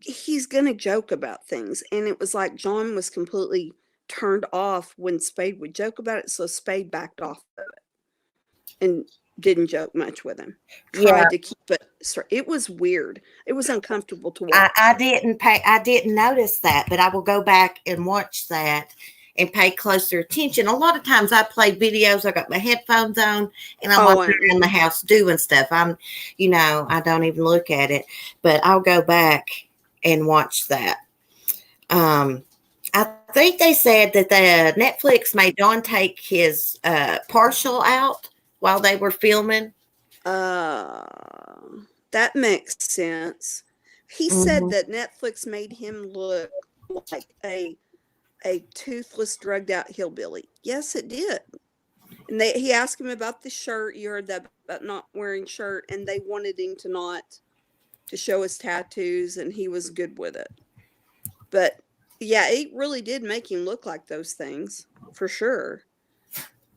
He's going to joke about things. And it was like John was completely turned off when Spade would joke about it. So Spade backed off of it and didn't joke much with him. Tried to keep it. It was weird. It was uncomfortable to watch. I didn't notice that, but I will go back and watch that and pay closer attention. A lot of times I play videos, I got my headphones on, and I'm in the house doing stuff. I don't even look at it, but I'll go back and watch that. I think they said that the Netflix made Don take his partial out while they were filming. That makes sense. He said that Netflix made him look like a toothless, drugged out hillbilly. Yes, it did. And he asked him about the shirt. You heard that about not wearing shirt, and they wanted him to show his tattoos, and he was good with it. But yeah, it really did make him look like those things for sure.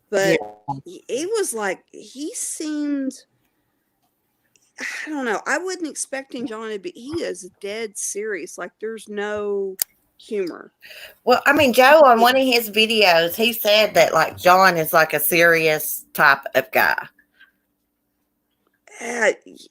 But it was like he seemed, I don't know. I wasn't expecting John to be. He is dead serious. Like there's no humor. Well, I mean, Joe on one of his videos, he said that like John is like a serious type of guy.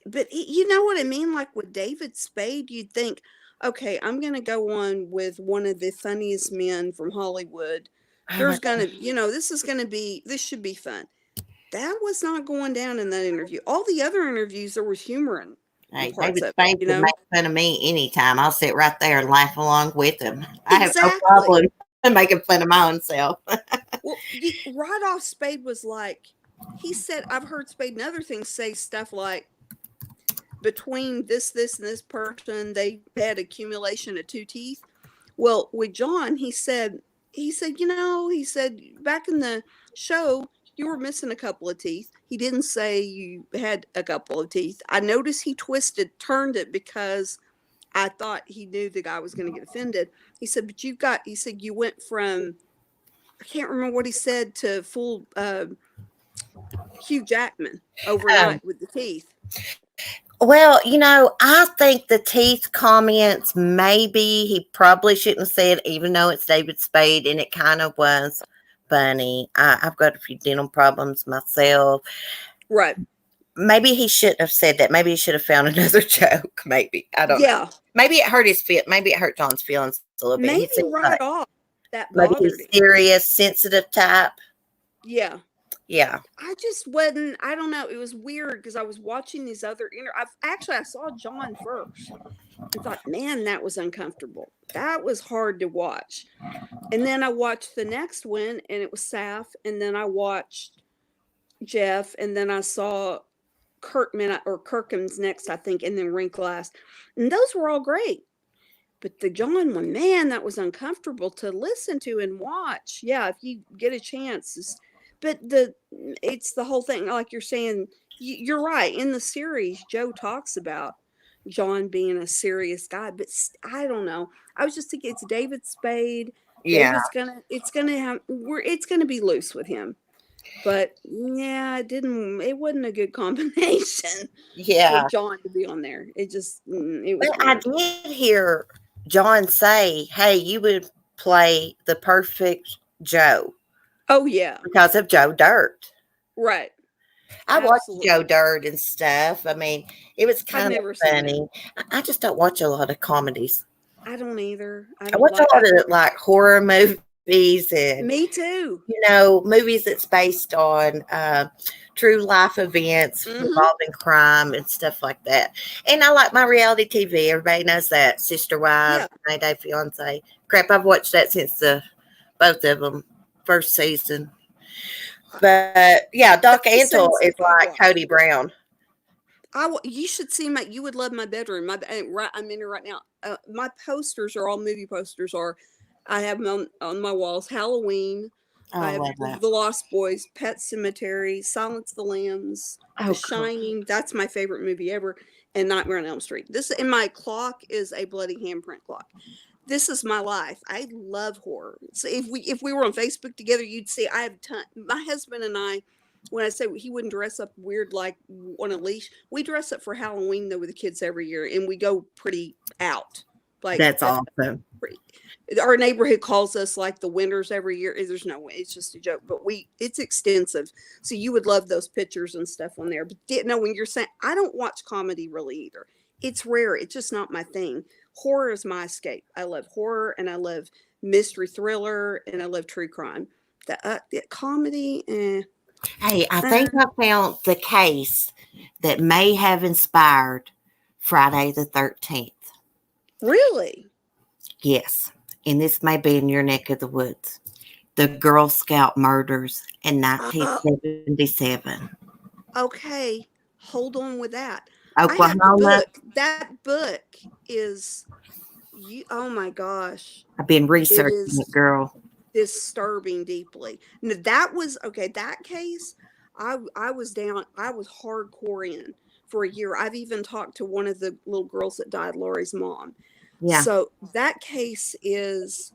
But you know what I mean? Like with David Spade, you'd think, okay, I'm going to go on with one of the funniest men from Hollywood. There's going to, this should be fun. That was not going down in that interview. All the other interviews, there was humor in. Hey, David Spade can make fun of me anytime. I'll sit right there and laugh along with him. I have no problem making fun of my own self. Well, right off, Spade was like, he said, I've heard Spade and other things say stuff like, between this, and this person, they had accumulation of 2 teeth. Well, with John, he said, back in the show, you were missing a couple of teeth. He didn't say you had a couple of teeth. I noticed he turned it because I thought he knew the guy was going to get offended. He said, but you went from, I can't remember what he said, to full Hugh Jackman overnight with the teeth. Well, I think the teeth comments, maybe he probably shouldn't have said, even though it's David Spade, and it kind of was funny. I've got a few dental problems myself. Right. Maybe he shouldn't have said that. Maybe he should have found another joke. Maybe. I don't know. Maybe it hurt maybe it hurt John's feelings a little bit. Maybe right off. That maybe bothered he's serious, sensitive type. Yeah. Yeah. I just wasn't, I don't know. It was weird because I was watching these other I saw John first. I thought, man, that was uncomfortable. That was hard to watch. And then I watched the next one and it was Saf. And then I watched Jeff. And then I saw Kirkham's next, I think. And then Rink last. And those were all great. But the John one, man, that was uncomfortable to listen to and watch. Yeah, if you get a chance. But it's the whole thing. Like you're saying, you're right. In the series, Joe talks about John being a serious guy, but I don't know. I was just thinking it's David Spade. Yeah, it's gonna be loose with him. But yeah, it wasn't a good combination. Yeah, for John to be on there. It was. I did hear John say, "Hey, you would play the perfect Joe." Oh yeah, because of Joe Dirt. Right. I watched Absolutely. Joe Dirt and stuff. I mean, it was I've kind of never seen that. funny. I just don't watch a lot of comedies. I don't either. I I don't watch a like. lot of like horror movies and Me too. movies that's based on true life events Hmm. involving crime and stuff like that. And I like my reality TV. Everybody knows that. Sister Wives, Yeah. 90 Day Fiance. Crap, I've watched that since both of them first season. But yeah, Doc That's the Antle same is stuff I like watch. Cody Brown. You should see my. You would love my bedroom. Right, I'm in it right now. My posters are all movie posters. I have them on my walls. Halloween. Oh, I I have love that. The Lost Boys, Pet Cemetery, Silence of the Lambs, The Oh, cool. Shining. That's my favorite movie ever, and Nightmare on Elm Street. This in my clock is a bloody handprint clock. This is my life. I love horror. So if we were on Facebook together, you'd see I have my husband and I. When I say he wouldn't dress up weird like on a leash, we dress up for Halloween though with the kids every year, and we go pretty out. Like That's awesome. pretty, our neighborhood calls us like the winners every year. There's no way, it's just a joke, but it's extensive. So you would love those pictures and stuff on there. But when you're saying I don't watch comedy really either, it's rare. It's just not my thing. Horror is my escape. I love horror and I love mystery thriller and I love true crime. The comedy, Hey, I think I found the case that may have inspired Friday the 13th. Really? Yes. And this may be in your neck of the woods. The Girl Scout murders in 1977. Okay, hold on with that. I have the Oklahoma. book. That book is you. Oh my gosh, I've been it researching is it, girl. disturbing deeply. Now, that was okay. That case, I was down. I was hardcore in for a year. I've even talked to one of the little girls that died, Lori's mom. Yeah. So that case it's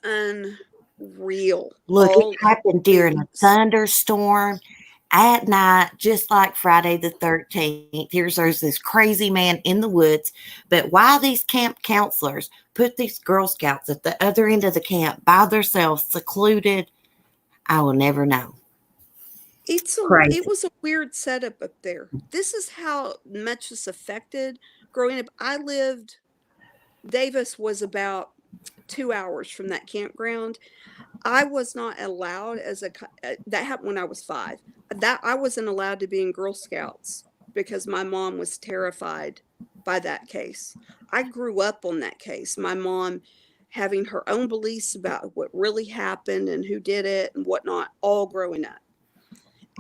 unreal. Look, it happened during a thunderstorm at night, just like Friday the 13th. There's this crazy man in the woods. But why these camp counselors put these Girl Scouts at the other end of the camp by themselves, secluded, I will never know. Crazy. It was a weird setup up there. This is how much it's affected growing up. Davis was about 2 hours from that campground. I was not allowed that happened when I was 5. That I wasn't allowed to be in Girl Scouts because my mom was terrified by that case. I grew up on that case. My mom having her own beliefs about what really happened and who did it and whatnot, all growing up.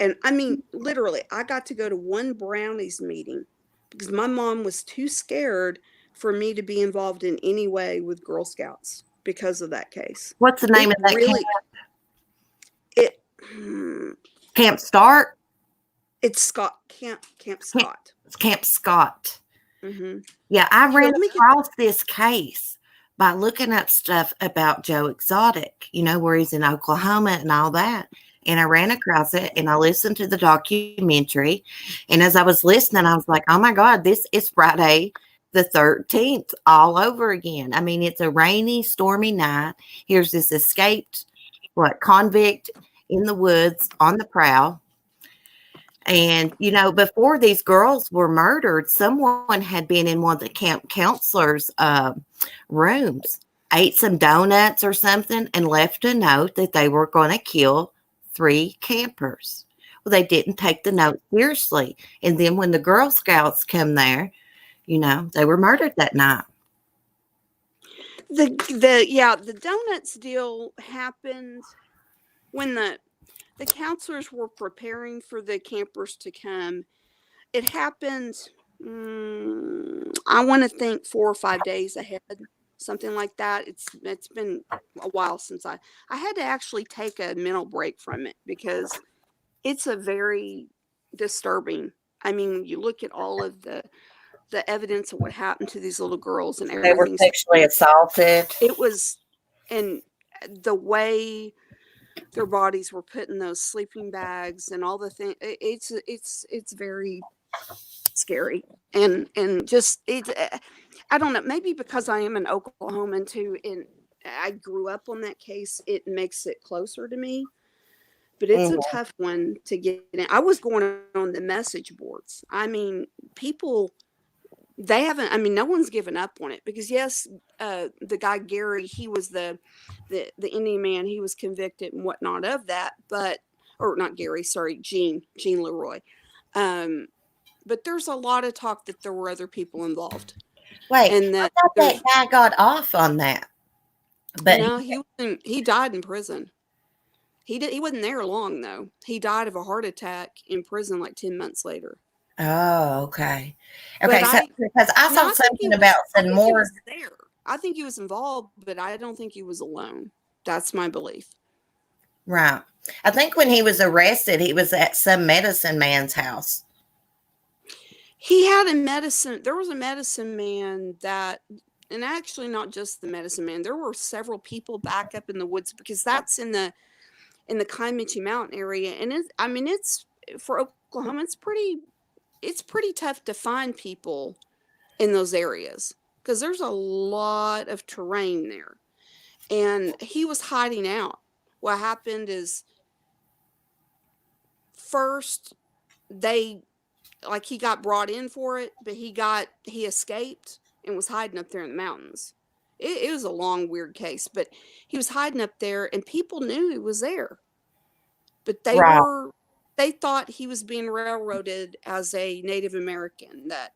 And I mean, literally, I got to go to one Brownies meeting because my mom was too scared for me to be involved in any way with Girl Scouts because of that case. What's the name of that camp? Camp Start? It's Camp Scott. It's Camp Scott. Mm-hmm. Yeah, I ran across this case by looking up stuff about Joe Exotic, where he's in Oklahoma and all that. And I ran across it and I listened to the documentary. And as I was listening, I was like, oh my God, this is Friday the 13th all over again. I mean, it's a rainy, stormy night. Here's this escaped convict in the woods on the prowl. And, before these girls were murdered, someone had been in one of the camp counselors' rooms, ate some donuts or something, and left a note that they were going to kill 3 campers. Well, they didn't take the note seriously. And then when the Girl Scouts come there, they were murdered that night. The donuts deal happened when the counselors were preparing for the campers to come. It happened, I want to think 4 or 5 days ahead, something like that. It's been a while since I had to actually take a mental break from it because it's a very disturbing. I mean, you look at all of the evidence of what happened to these little girls and everything. They were sexually assaulted. It was, and the way their bodies were put in those sleeping bags and all the things. It's very scary and just I don't know. Maybe because I am an Oklahoman too, and I grew up on that case, it makes it closer to me. but it's a Mhm. tough one to get in. I was going on the message boards. I mean, people, they haven't, I mean, no one's given up on it because yes, the guy Gary, he was the Indian man, he was convicted and whatnot of that, but, or not Gary, sorry, Gene Leroy. Um, but there's a lot of talk that there were other people involved Wait, and I that thought that there's, guy got off on that, but no, he died in prison. He wasn't there long though. He died of a heart attack in prison like 10 months later. oh, okay. But Okay, so because I no, saw something about I some think he more. was there. I think he was involved, but I don't think he was alone. That's my belief. Right. I think when he was arrested, he was at some medicine man's house. He had there was a medicine man that, and actually not just the medicine man, there were several people back up in the woods because that's in the Kiamichi Mountain area. And I mean, it's for Oklahoma, it's pretty tough to find people in those areas because there's a lot of terrain there. And he was hiding out. What happened is first they like he got brought in for it, but he escaped and was hiding up there in the mountains. It was a long, weird case, but he was hiding up there and people knew he was there. But Right. they thought he was being railroaded as a Native American, that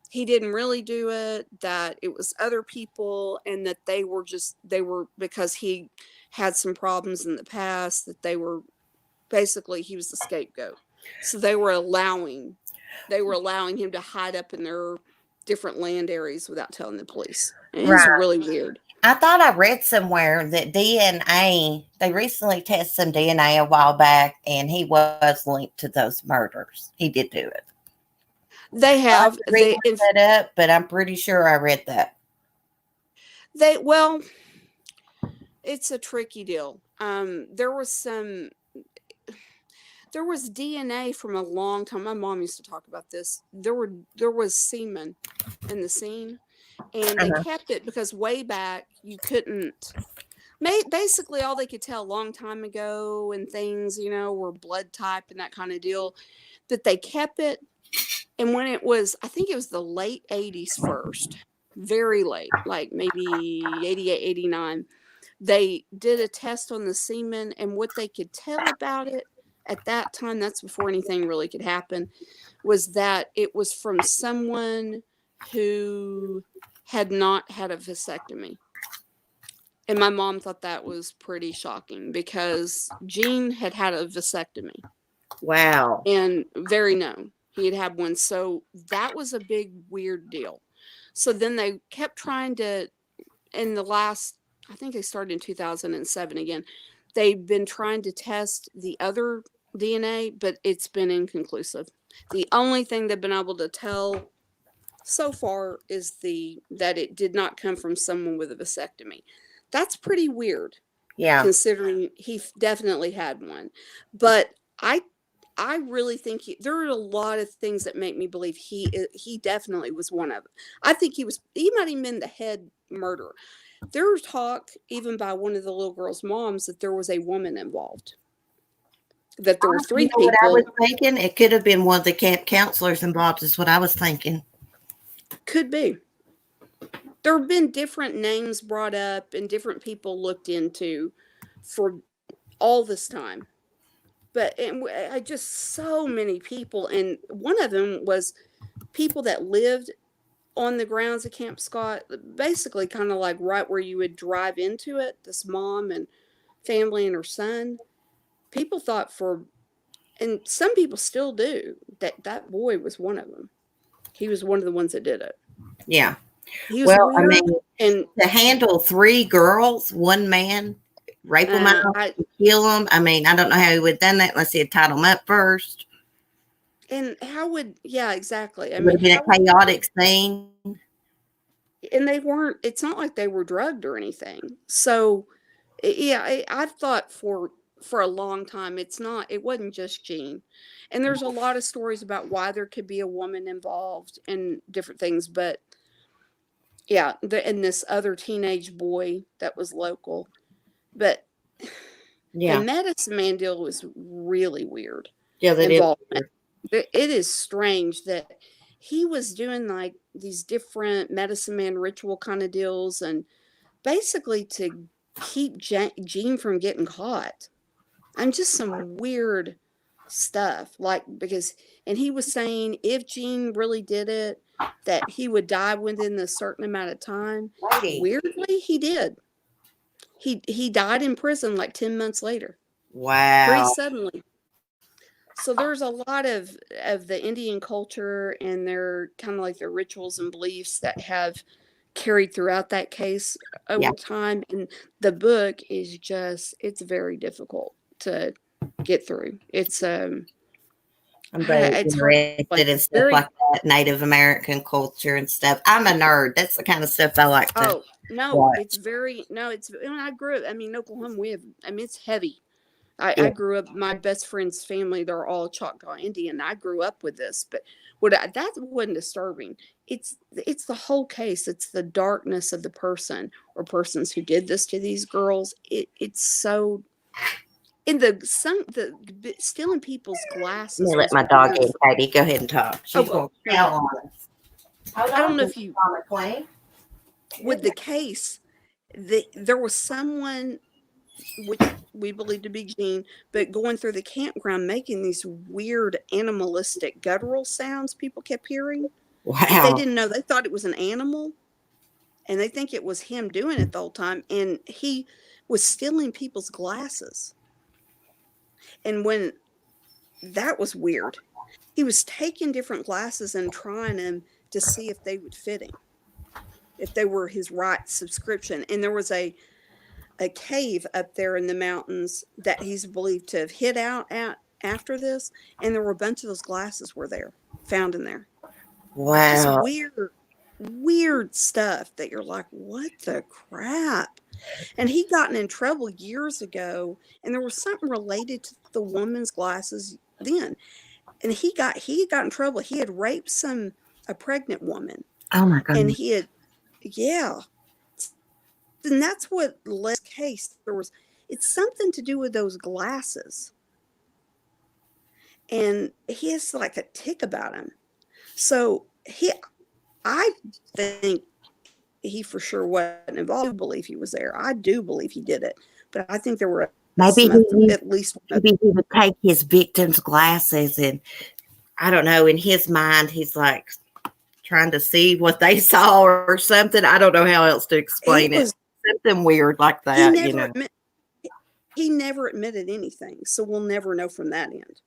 he didn't really do it, that it was other people, and that they were because he had some problems in the past, that they were basically, he was the scapegoat. So they were allowing him to hide up in their different land areas without telling the police. And it was Right. really weird. I thought I read somewhere that they recently tested some DNA a while back, and he was linked to those murders. He did do it. They have I didn't read that up, but I'm pretty sure I read that. well, it's a tricky deal. There was DNA from a long time. My mom used to talk about this. There was semen in the scene, and they kept it because way back you couldn't. Basically, all they could tell a long time ago, and things were blood type and that kind of deal. That they kept it, and when it was, I think it was the late 80s first, very late, like maybe 88, 89. They did a test on the semen, and what they could tell about it at that time, that's before anything really could happen, was that it was from someone who had not had a vasectomy. And my mom thought that was pretty shocking because Gene had had a vasectomy. Wow. And very known. He had had one. So that was a big, weird deal. So then they kept trying to, in the last, I think they started in 2007 again. They've been trying to test the other DNA, but it's been inconclusive. The only thing they've been able to tell so far is that it did not come from someone with a vasectomy. That's pretty weird. Yeah. Considering he definitely had one. But I really think there are a lot of things that make me believe he definitely was one of them. I think he might have been the head murderer. There was talk, even by one of the little girl's moms, that there was a woman involved. That there were three people. What I was thinking, it could have been one of the camp counselors involved, is what I was thinking. Could be. There have been different names brought up and different people looked into for all this time. But I just so many people, and one of them was people that lived on the grounds of Camp Scott, basically kind of like right where you would drive into it. This mom and family and her son. People thought and some people still do, that boy was one of them. He was one of the ones that did it. Yeah. He was weird, I mean, and to handle 3 girls, one man, rape them out, kill them. I mean, I don't know how he would have done that unless he had tied them up first. And how yeah, exactly. It would have been a chaotic scene. And it's not like they were drugged or anything. So, yeah, I've thought for a long time, it wasn't just Gene. And there's a lot of stories about why there could be a woman involved in different things. But yeah, and this other teenage boy that was local. But Yeah. The medicine man deal was really weird. Yeah, that is. Involvement. It is strange that he was doing like these different medicine man ritual kind of deals, and basically to keep Gene from getting caught. I'm just some weird stuff, like, because, and he was saying if Gene really did it, that he would die within a certain amount of time. Lady. Weirdly, he did. He died in prison like 10 months later. Pretty Wow. suddenly. So there's a lot of the Indian culture and their kind of like their rituals and beliefs that have carried throughout that case over Yeah. time. And the book is just, it's very difficult to get through. It's I'm very it's hard to interested explain. in stuff like that, Native American culture and stuff. I'm a nerd. That's the kind of stuff I like to Oh no, watch. it's very no. It's when I grew up. I mean, in Oklahoma, we have. I mean, it's heavy. I Yeah. grew up. My best friend's family, they're all Choctaw Indian. I grew up with this, but that wasn't disturbing. It's the whole case. It's the darkness of the person or persons who did this to these girls. It's so. In the stealing people's glasses. Let me let was my dog weird. in, Katie. Go ahead and talk. She's going to tell on us. I don't know if you. Queen. With the case, there was someone, which we believe to be Gene, but going through the campground making these weird animalistic guttural sounds people kept hearing. Wow. They didn't know. They thought it was an animal, and they think it was him doing it the whole time. And he was stealing people's glasses. And when that was weird, he was taking different glasses and trying them to see if they would fit him, if they were his right subscription. And there was a cave up there in the mountains that he's believed to have hid out at after this, and there were a bunch of those glasses were there, found in there. Wow. Just weird stuff that you're like, what the crap? And he'd gotten in trouble years ago, and there was something related to the woman's glasses then. And he got in trouble. He had raped a pregnant woman. Oh my God. And he had, yeah. And that's what led to the case. It's something to do with those glasses. And he has like a tick about him. So I think he for sure wasn't involved. I do believe he was there. I do believe he did it. But I think there were at least maybe he would take his victims' glasses, and I don't know, in his mind he's like trying to see what they saw or something. I don't know how else to explain it. Something weird like that, he never admitted anything, so we'll never know from that end.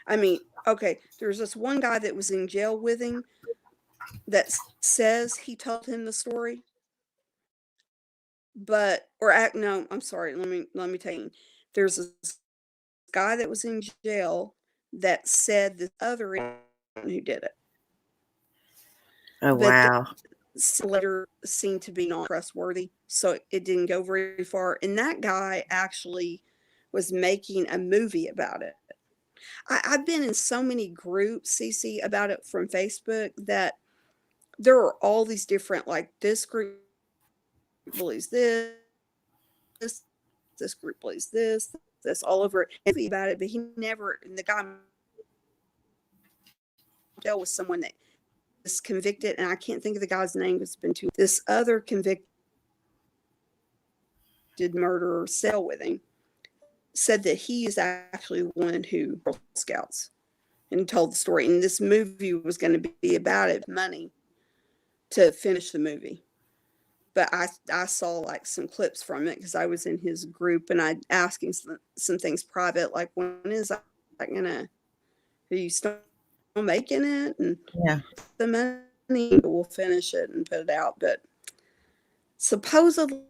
I mean, okay, there's this one guy that was in jail with him that says he told him the story, no, I'm sorry. Let me tell you. There's this guy that was in jail that said the other who did it. Oh, wow. The letter seemed to be not trustworthy, so it didn't go very far. And that guy actually was making a movie about it. I've been in so many groups, Cece, about it from Facebook, that there are all these different, like, this group believes this group believes this all over about it, but he never, and the guy dealt with someone that is convicted, and I can't think of the guy's name, it's been this other convicted murderer cell with him, said that he is actually one who Girl Scouts and told the story. And this movie was going to be about it, money to finish the movie. But I saw like some clips from it because I was in his group, and I asked him some things private, like, when is that gonna, are you still making it? And yeah, the money, we'll finish it and put it out. But supposedly,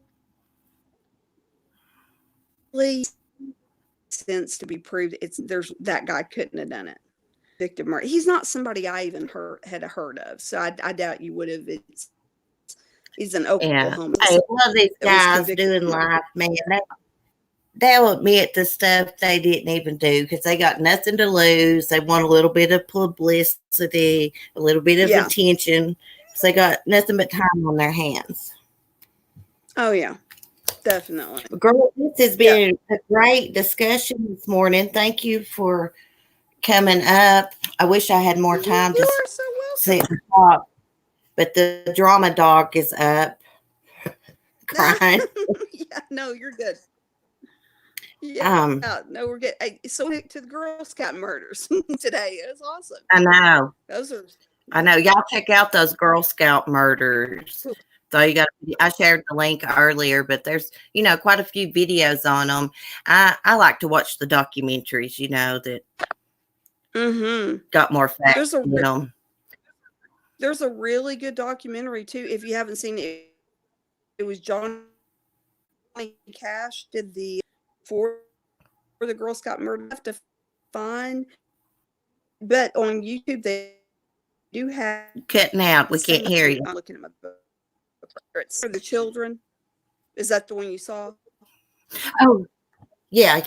since to be proved, that guy couldn't have done it. Victim murder. He's not somebody I even had heard of, so I doubt you would have. He's an Oklahoma. I love these guys doing life, man. They'll admit to stuff they didn't even do because they got nothing to lose. They want a little bit of publicity, a little bit of attention. So they got nothing but time on their hands. Oh, yeah. Definitely. Girl, this has been a great discussion this morning. Thank you for coming up. I wish I had more time You to are so sit welcome. and talk, but the drama dog is up crying. Yeah, no, you're good. Yeah, Um, no, we're good. So to the Girl Scout murders today. It was awesome. I know. Those are. I know. Y'all check out those Girl Scout murders. So you got. I shared the link earlier, but there's quite a few videos on them. I like to watch the documentaries. That got more facts in them. There's a really good documentary too. If you haven't seen it, it was Johnny Cash did for the Girl Scout murder. Have to find, but on YouTube they do have Cutting out. We can't hear you. I'm looking at my book. It's for the children. Is that the one you saw? Oh, yeah.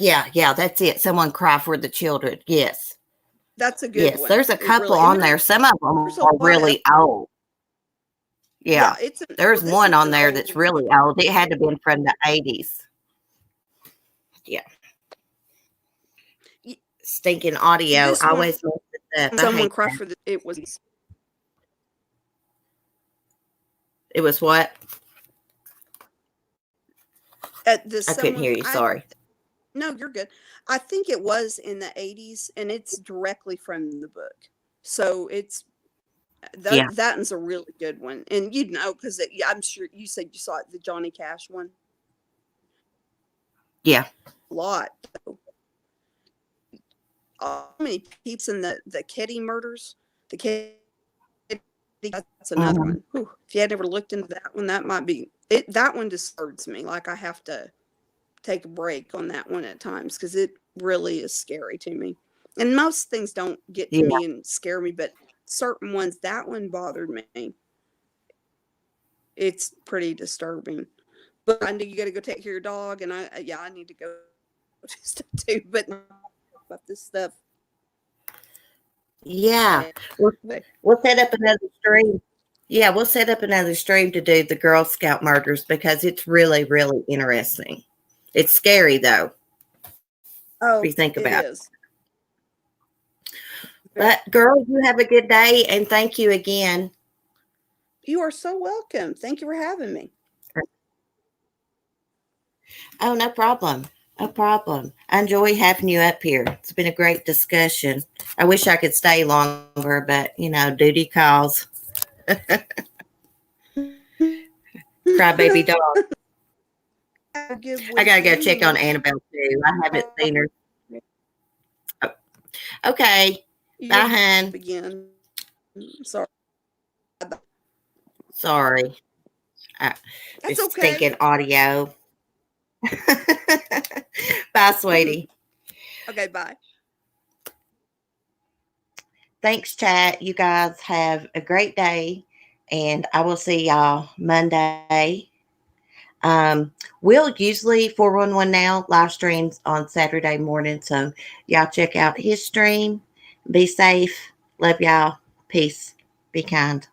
That's it. Someone cry for the children. Yes. That's a good one. Yes, there's a couple on there. Some of them are really old. Yeah, there's one on there that's really old. It had to have been from the 80s. Yeah. Stinking audio. I always mess it up. Someone cried for it was. It was what? I couldn't hear you. Sorry. No, you're good. I think it was in the 80s, and it's directly from the book. So it's that one's a really good one, and because I'm sure you said you saw it, the Johnny Cash one. Yeah, a lot. How many peeps in the Katy murders? The Katy, that's another one. Whew. If you had ever looked into that one, that might be it. That one disturbs me. Like I have to take a break on that one at times because it really is scary to me. And most things don't get to me and scare me, but certain ones, that one bothered me. It's pretty disturbing. But I know you got to go take care of your dog, and I need to go do stuff too. But about this stuff. Yeah, we'll set up another stream. Yeah, we'll set up another stream to do the Girl Scout murders because it's really, really interesting. It's scary though. Oh, if you think about it. But girl, you have a good day, and thank you again. You are so welcome. Thank you for having me. Oh, no problem. No problem. I enjoy having you up here. It's been a great discussion. I wish I could stay longer, but duty calls. Crybaby dog. I gotta go check on Annabelle too. I haven't seen her. Oh. Okay. Bye, hun. Again. Sorry. Sorry. That's it's okay. Stinking audio. Bye, sweetie. Okay, bye. Thanks, chat. You guys have a great day, and I will see y'all Monday. We'll usually 411 now live streams on Saturday morning, so y'all check out his stream. Be safe. Love y'all. Peace. Be kind.